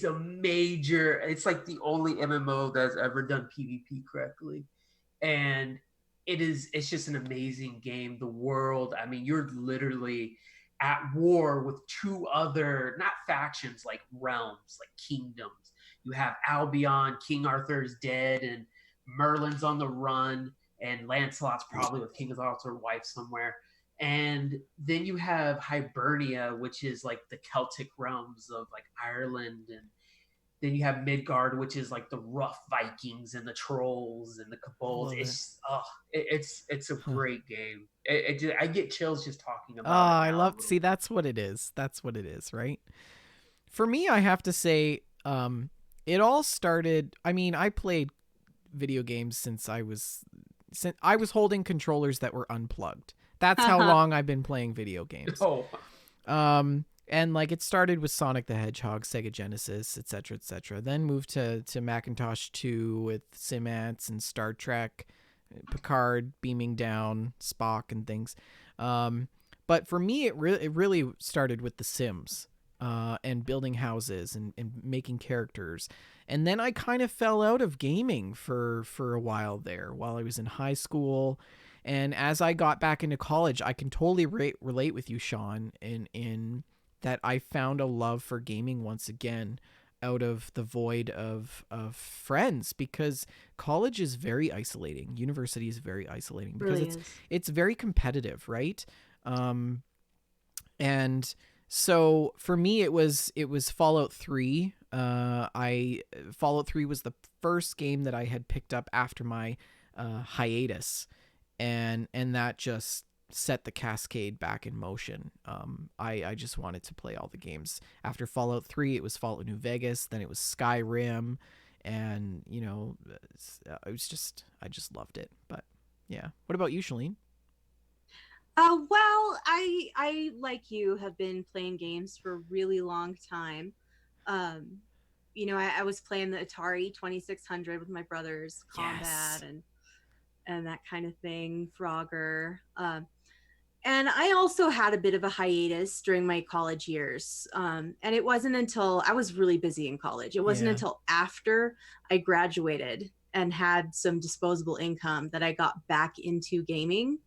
a major, it's like the only MMO that's ever done PvP correctly. And it's just an amazing game. The world, I mean, you're literally at war with two other, not factions, like realms, like kingdoms. You have Albion, King Arthur's dead, and Merlin's on the run, and Lancelot's probably with King Arthur's wife somewhere. And then you have Hibernia, which is like the Celtic realms of like Ireland, and then you have Midgard, which is like the rough Vikings and the trolls and the kobolds. It's a great game. I get chills just talking about it. I love. See, that's what it is. That's what it is, right? For me, I have to say, it all started. I mean, I played video games since I was holding controllers that were unplugged. That's how long I've been playing video games. Oh. And like it started with Sonic the Hedgehog, Sega Genesis, etc., etc. Then moved to Macintosh 2 with Sim Ants and Star Trek, Picard beaming down, Spock and things. But for me, it really started with The Sims, and building houses and making characters. And then I kind of fell out of gaming for a while there while I was in high school. And as I got back into college, I can totally relate with you, Sean, in that I found a love for gaming once again out of the void of friends, because college is very isolating. University is very isolating because Really it's very competitive, right? And so for me, it was Fallout 3. Fallout 3 was the first game that I had picked up after my hiatus, and that just set the cascade back in motion. I just wanted to play all the games. After Fallout 3, it was Fallout New Vegas, then it was Skyrim, and I just loved it. But yeah, what about you, Shalene? Well, I like you have been playing games for a really long time. I was playing the Atari 2600 with my brothers, Combat Yes. and that kind of thing, Frogger. And I also had a bit of a hiatus during my college years. And it wasn't until I was really busy in college. It wasn't Yeah. until after I graduated and had some disposable income that I got back into gaming.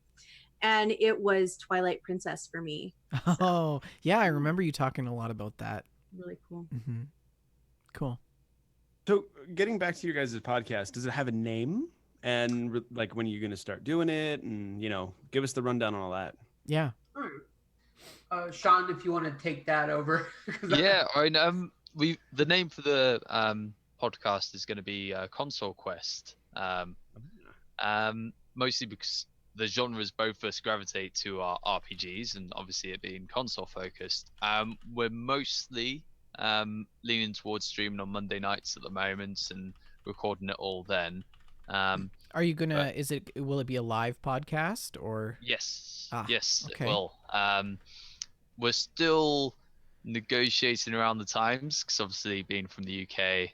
And it was Twilight Princess for me. Oh, yeah, I remember you talking a lot about that. Really cool. Mm-hmm. Cool. So, getting back to your guys' podcast, does it have a name? And like, when are you going to start doing it? And give us the rundown on all that. Yeah. All right. Sean, if you want to take that over. 'Cause Yeah, the name for the podcast is going to be Console Quest. Mostly because the genres both of us gravitate to are RPGs, and obviously it being console focused. We're mostly leaning towards streaming on Monday nights at the moment and recording it all then. Are you gonna? Will it be a live podcast or? Yes, Ah, yes, okay. it will. We're still negotiating around the times because obviously being from the UK,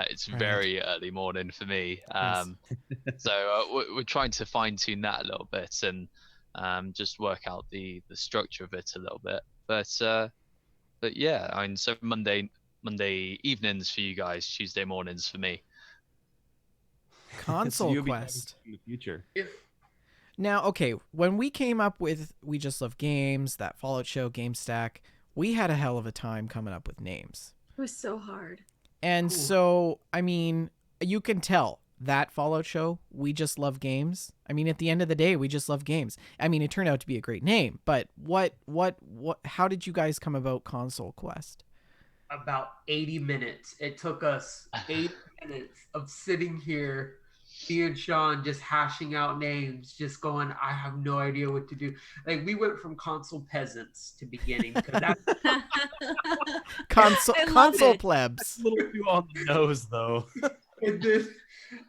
it's Right. very early morning for me. Yes. So we're trying to fine tune that a little bit and just work out the structure of it a little bit. But yeah, I mean, so Monday evenings for you guys, Tuesday mornings for me. Console you'll be Quest. in the future. Now, okay, when we came up with We Just Love Games, that Fallout show, Gamestack, we had a hell of a time coming up with names. It was so hard. And Cool. so, I mean, you can tell that Fallout show, We Just Love Games. I mean, at the end of the day, We Just Love Games. I mean, it turned out to be a great name, but how did you guys come about Console Quest? About 80 minutes. It took us 80 minutes of sitting here, me and Sean just hashing out names, just going, I have no idea what to do. Like, we went from console peasants to beginning because that's Console I love console it. plebs. A little too on the nose, though. and then,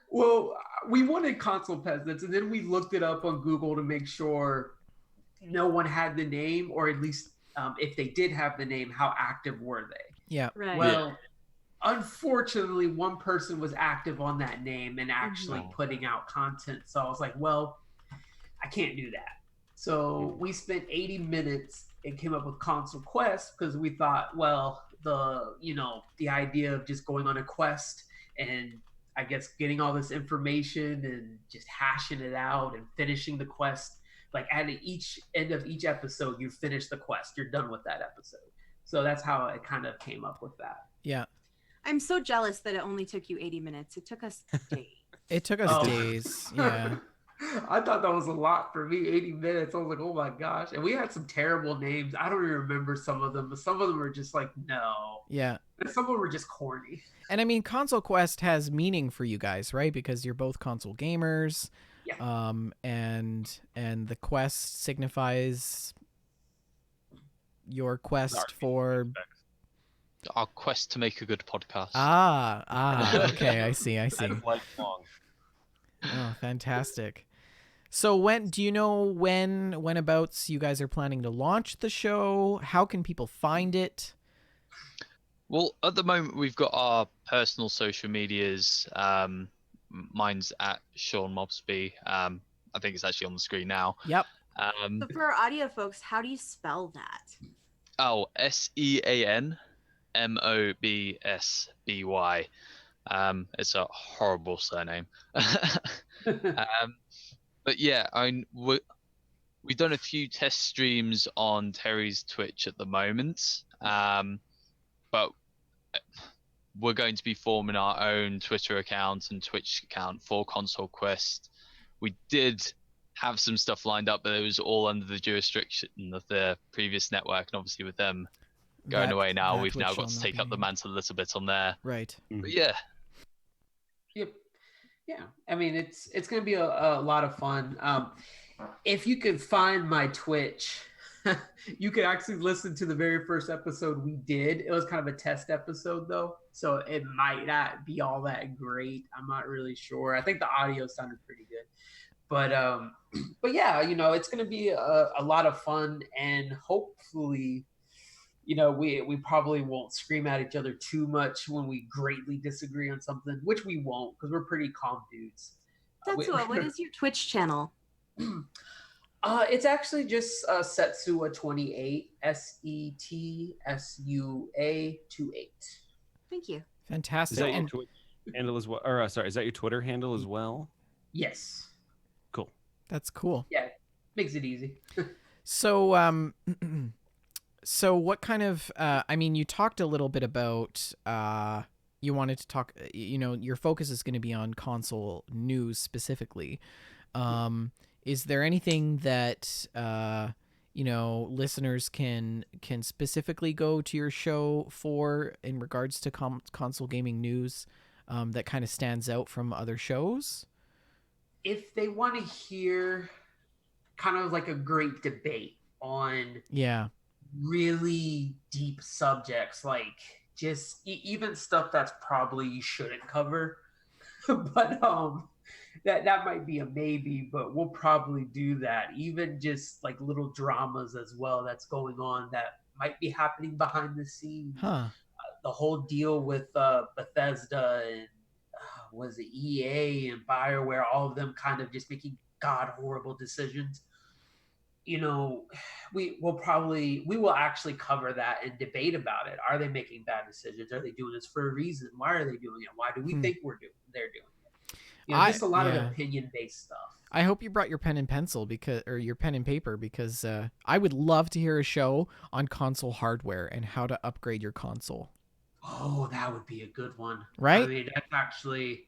well, we wanted console peasants, and then we looked it up on Google to make sure no one had the name, or at least if they did have the name, how active were they? Yeah. Right. Well, unfortunately, one person was active on that name and actually Mhm. putting out content. So I was like, well, I can't do that. So we spent 80 minutes and came up with Console Quest because we thought, well, the idea of just going on a quest and I guess getting all this information and just hashing it out and finishing the quest. Like at each end of each episode, you finish the quest. You're done with that episode. So that's how it kind of came up with that. Yeah. I'm so jealous that it only took you 80 minutes. It took us days. It took us Oh. days. Yeah. I thought that was a lot for me, 80 minutes. I was like, oh my gosh. And we had some terrible names. I don't even remember some of them, but some of them were just like, no. Yeah. And some of them were just corny. And I mean, Console Quest has meaning for you guys, right? Because you're both console gamers. Yeah. And the quest signifies your quest for Our quest to make a good podcast. okay, I see. That's lifelong. Oh, fantastic. So do you know whenabouts you guys are planning to launch the show? How can people find it? Well, at the moment, we've got our personal social medias. Mine's at Sean Mobsby. I think it's actually on the screen now. Yep. But for our audio folks, how do you spell that? Oh, SeanMobsby. It's a horrible surname. But yeah, we've done a few test streams on Terry's Twitch at the moment. But we're going to be forming our own Twitter account and Twitch account for Console Quest. We did have some stuff lined up, but it was all under the jurisdiction of the previous network, and obviously with them going away now, we've now got to take up the mantle a little bit on there. Right. But yeah, Yep. Yeah, I mean it's gonna be a lot of fun. If you can find my Twitch, you can actually listen to the very first episode we did. It was kind of a test episode though, so it might not be all that great. I'm not really sure. I think the audio sounded pretty good, but yeah, it's gonna be a lot of fun, and hopefully we probably won't scream at each other too much when we greatly disagree on something, which we won't because we're pretty calm dudes. Setsua, what is your Twitch channel? It's actually just Setsua 28, SETSUA 28. Thank you. Fantastic. Is that your Twitch handle as well? Or sorry, is that your Twitter handle as well? Yes. Cool. That's cool. Yeah, makes it easy. So, so what kind of? I mean, you talked a little bit about. You wanted to talk. Your focus is going to be on console news specifically. Is there anything that listeners can specifically go to your show for in regards to console gaming news that kind of stands out from other shows? If they want to hear kind of like a great debate on really deep subjects, like just even stuff that's probably you shouldn't cover, but that might be a maybe, but we'll probably do that. Even just like little dramas as well that's going on that might be happening behind the scenes. The whole deal with Bethesda and was it EA and BioWare, all of them kind of just making god horrible decisions. We will actually cover that and debate about it. Are they making bad decisions? Are they doing this for a reason? Why are they doing it? Why do we think they're doing it? Just a lot of opinion-based stuff. I hope you brought your pen and pencil or your pen and paper because I would love to hear a show on console hardware and how to upgrade your console. Oh, that would be a good one. Right? I mean, that's actually...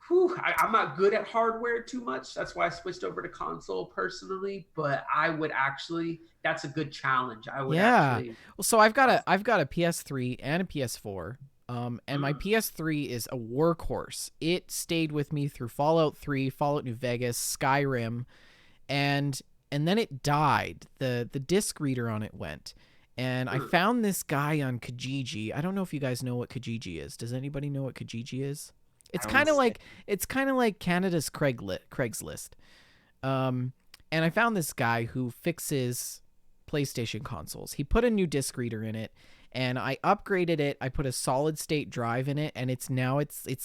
I'm not good at hardware too much. That's why I switched over to console personally. But I would actually... That's a good challenge. I would actually... Well, so I've got a PS3 and a PS4. And my PS3 is a workhorse. It stayed with me through Fallout 3, Fallout New Vegas, Skyrim, and then it died. The disc reader on it went. And I found this guy on Kijiji. I don't know if you guys know what Kijiji is. Does anybody know what Kijiji is? It's kind of like Canada's Craigslist. And I found this guy who fixes PlayStation consoles. He put a new disc reader in it. And I upgraded it. I put a solid state drive in it, and it's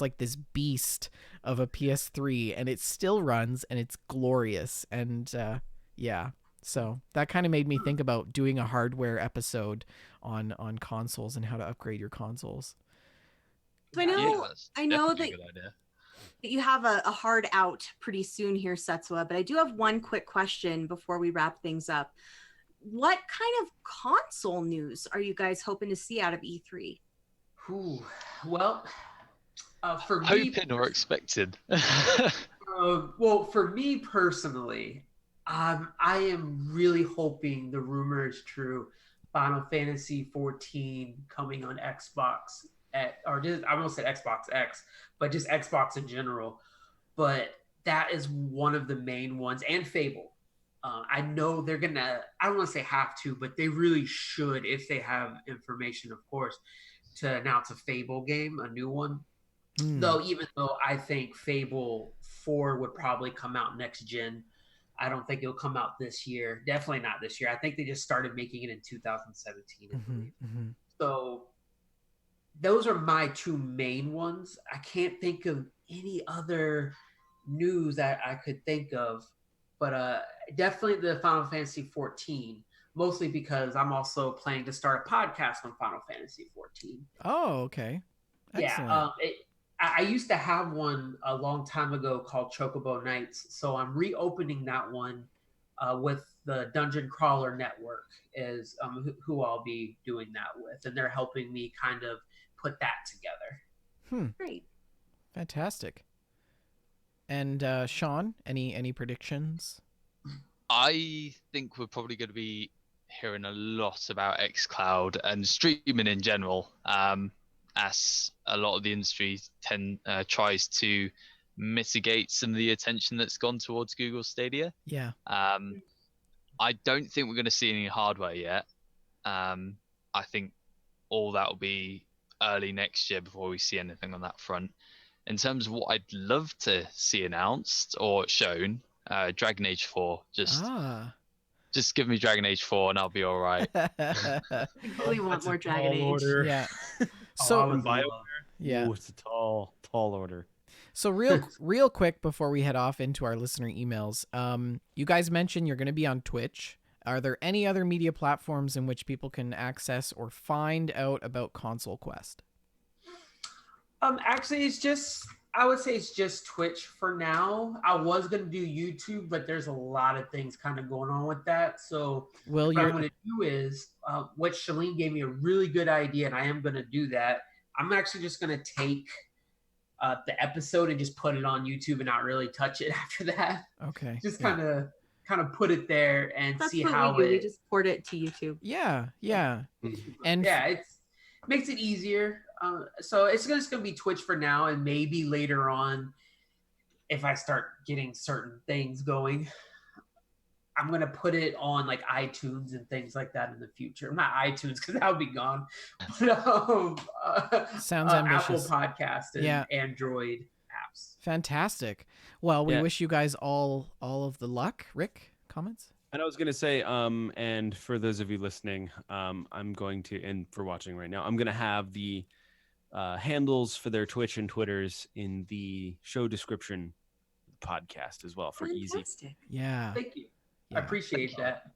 like this beast of a PS3, and it still runs, and it's glorious. And so that kind of made me think about doing a hardware episode on consoles and how to upgrade your consoles. So I know that you have a hard out pretty soon here, Setsua, but I do have one quick question before we wrap things up. What kind of console news are you guys hoping to see out of E3? Well, for hoping or expected. Well, for me personally, I am really hoping the rumor is true. Final Fantasy 14 coming on Xbox, I almost said Xbox X, but just Xbox in general. But that is one of the main ones, and Fable. I know they're gonna, I don't want to say have to, but they really should, if they have information, of course, to announce a Fable game, a new one. Even though I think Fable 4 would probably come out next gen, I don't think it'll come out this year. Definitely not this year. I think they just started making it in 2017, I believe. So those are my two main ones. I can't think of any other news that I could think of. But definitely the Final Fantasy 14, mostly because I'm also planning to start a podcast on Final Fantasy 14. Oh, okay. Excellent. Yeah, I used to have one a long time ago called Chocobo Nights, so I'm reopening that one with the Dungeon Crawler Network is who I'll be doing that with, and they're helping me kind of put that together. Great. Fantastic. And Sean, any predictions? I think we're probably going to be hearing a lot about xCloud and streaming in general, as a lot of the industry tries to mitigate some of the attention that's gone towards Google Stadia. Yeah. I don't think we're going to see any hardware yet. I think all that will be early next year before we see anything on that front. In terms of what I'd love to see announced or shown, Dragon Age 4. Just give me Dragon Age 4 and I'll be all right. I really want more Dragon Age. Order. Yeah. I So was in love. yeah. Ooh, it's a tall order. So real quick before we head off into our listener emails, you guys mentioned you're going to be on Twitch. Are there any other media platforms in which people can access or find out about Console Quest? Actually, I would say it's just Twitch for now. I was gonna do YouTube, but there's a lot of things kind of going on with that. So Will what I'm your gonna do is what Shalene gave me a really good idea, and I am gonna do that. I'm actually just gonna take the episode and just put it on YouTube and not really touch it after that. okay? Just Yeah. kind of put it there and That's see what how we do. We it. just port it to YouTube. Yeah. And Yeah, it makes it easier. So it's just gonna be Twitch for now, and maybe later on, if I start getting certain things going, I'm gonna put it on like iTunes and things like that in the future. Not iTunes because that'll be gone, but Sounds Apple ambitious. Podcast and Yeah. Android apps. Fantastic. Well, we Yeah. wish you guys all of the luck. Rick, comments? And I was gonna say, and for those of you listening, I'm going to, and for watching right now, I'm gonna have the handles for their Twitch and Twitters in the show description podcast as well for easy. Fantastic. Yeah. Thank you. Yeah. I appreciate that.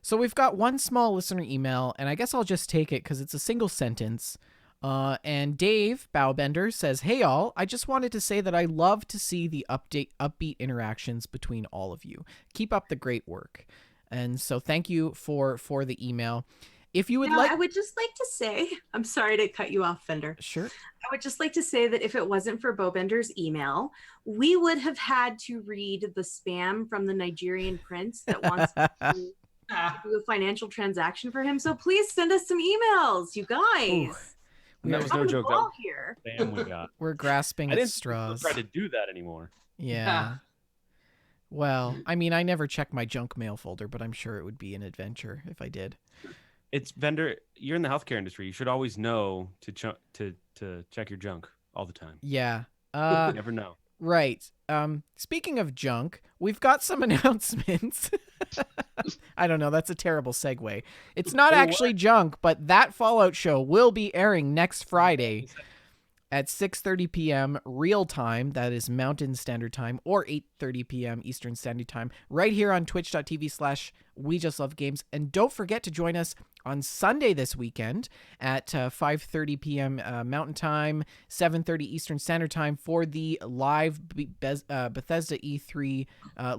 So we've got one small listener email, and I guess I'll just take it because it's a single sentence. And Dave Bowbender says, "Hey all, I just wanted to say that I love to see the upbeat interactions between all of you. Keep up the great work." And so thank you for the email. If you would Now, like, I would just like to say, I'm sorry to cut you off, Fender. sure. I would just like to say that if it wasn't for Bobender's email, we would have had to read the spam from the Nigerian prince that wants to do a financial transaction for him. So please send us some emails, you guys. We That are, was no joke. That All was here. the spam we got. we're grasping I at didn't straws. try to do that anymore. Yeah. Well, I mean, I never check my junk mail folder, but I'm sure it would be an adventure if I did. It's vendor. You're in the healthcare industry. You should always know to check your junk all the time. Yeah. You never know. Right. Speaking of junk, we've got some announcements. I don't know. That's a terrible segue. It's not actually junk, but that Fallout show will be airing next Friday at 6:30 p.m. real time. That is Mountain Standard Time, or 8:30 p.m. Eastern Standard Time, right here on twitch.tv/WeJustLoveGames. And don't forget to join us on Sunday this weekend at 5:30 p.m. Mountain Time, 7:30 Eastern Standard Time for the live Bethesda E3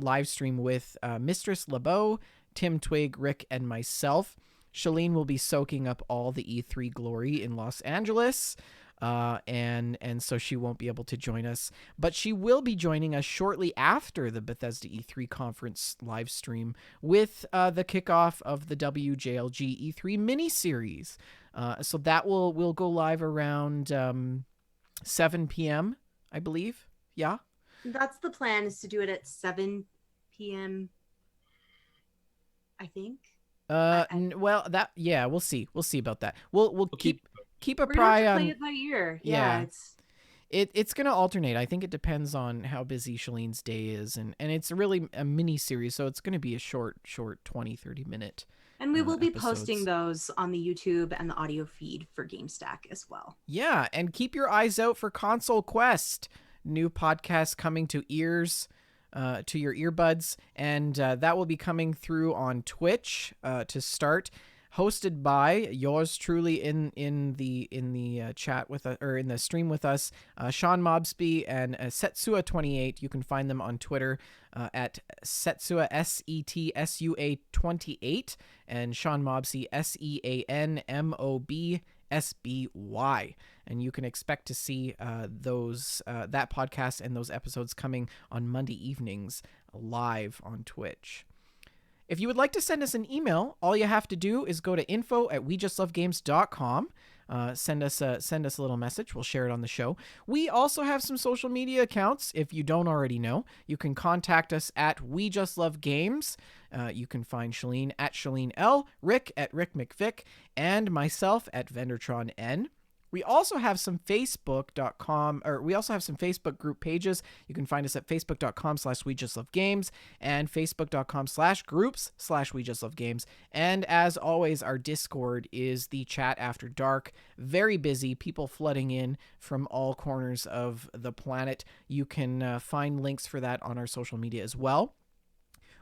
live stream with Mistress LeBeau, Tim Twig, Rick, and myself. Shalene will be soaking up all the E3 glory in Los Angeles. And so she won't be able to join us, but she will be joining us shortly after the Bethesda E3 conference live stream with the kickoff of the WJLG E3 miniseries. So that will go live around 7 p.m., I believe. Yeah. That's the plan, is to do it at 7 p.m. I think. Well, we'll see. We'll see about that. We'll keep a We're gonna have pry to on. play it by ear. Yeah. Yeah, It's going to alternate. I think it depends on how busy Shalene's day is. And it's really a mini series, so it's going to be a short 20, 30 minute. and we will be episodes. posting those on the YouTube and the audio feed for Gamestack as well. Yeah, and keep your eyes out for Console Quest. New podcast coming to ears, to your earbuds. And that will be coming through on Twitch to start. Hosted by yours truly in the chat with us, or in the stream with us, Sean Mobsby and Setsua28. You can find them on Twitter at Setsua SETSUA28 and Sean Mobsby SEANMOBSBY. And you can expect to see those that podcast and those episodes coming on Monday evenings live on Twitch. If you would like to send us an email, all you have to do is go to info@wejustlovegames.com. send us a little message. We'll share it on the show. We also have some social media accounts. If you don't already know, you can contact us at We Just Love Games. You can find Shalene at Shalene L, Rick at Rick McVick, and myself at Vendertron N. We also have some Facebook.com, or we also have some Facebook group pages. You can find us at facebook.com/We Just Love Games and facebook.com/groups/We Just Love Games. And as always, our Discord is the chat after dark. Very busy, people flooding in from all corners of the planet. You can find links for that on our social media as well.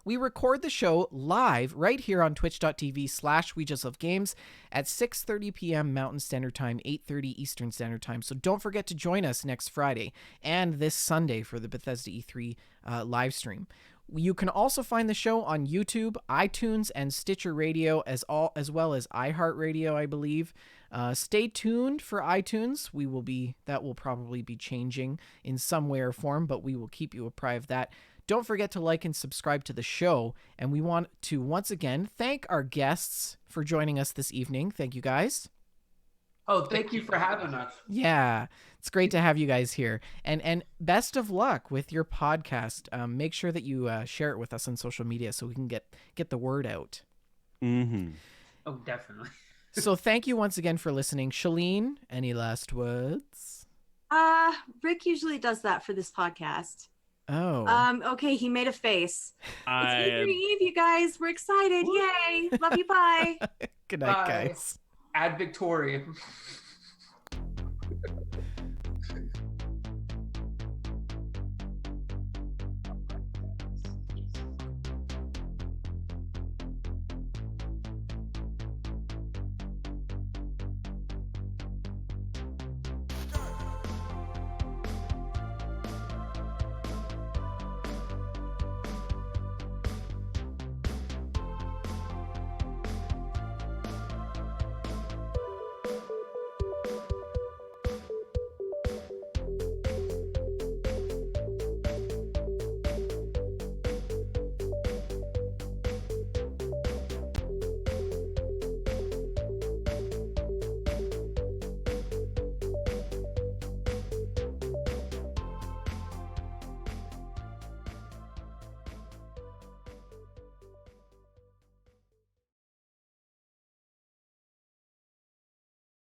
We record the show live right here on twitch.tv/We Just Love Games at 6:30 p.m. Mountain Standard Time, 8:30 Eastern Standard Time. So don't forget to join us next Friday and this Sunday for the Bethesda E3 live stream. You can also find the show on YouTube, iTunes, and Stitcher Radio, as well as iHeartRadio, I believe. Stay tuned for iTunes. That will probably be changing in some way or form, but we will keep you apprised of that. Don't forget to like and subscribe to the show. And we want to once again thank our guests for joining us this evening. Thank you, guys. Oh, thank you for having us. Yeah, it's great to have you guys here. And best of luck with your podcast. Make sure that you share it with us on social media so we can get the word out. Mm-hmm. Oh, definitely. So thank you once again for listening. Shalene, any last words? Rick usually does that for this podcast. Oh. Okay, he made a face. It's I E3 Eve, you guys. We're excited. Yay. Love you. Bye. Good night, Bye. guys. Ad Victorian.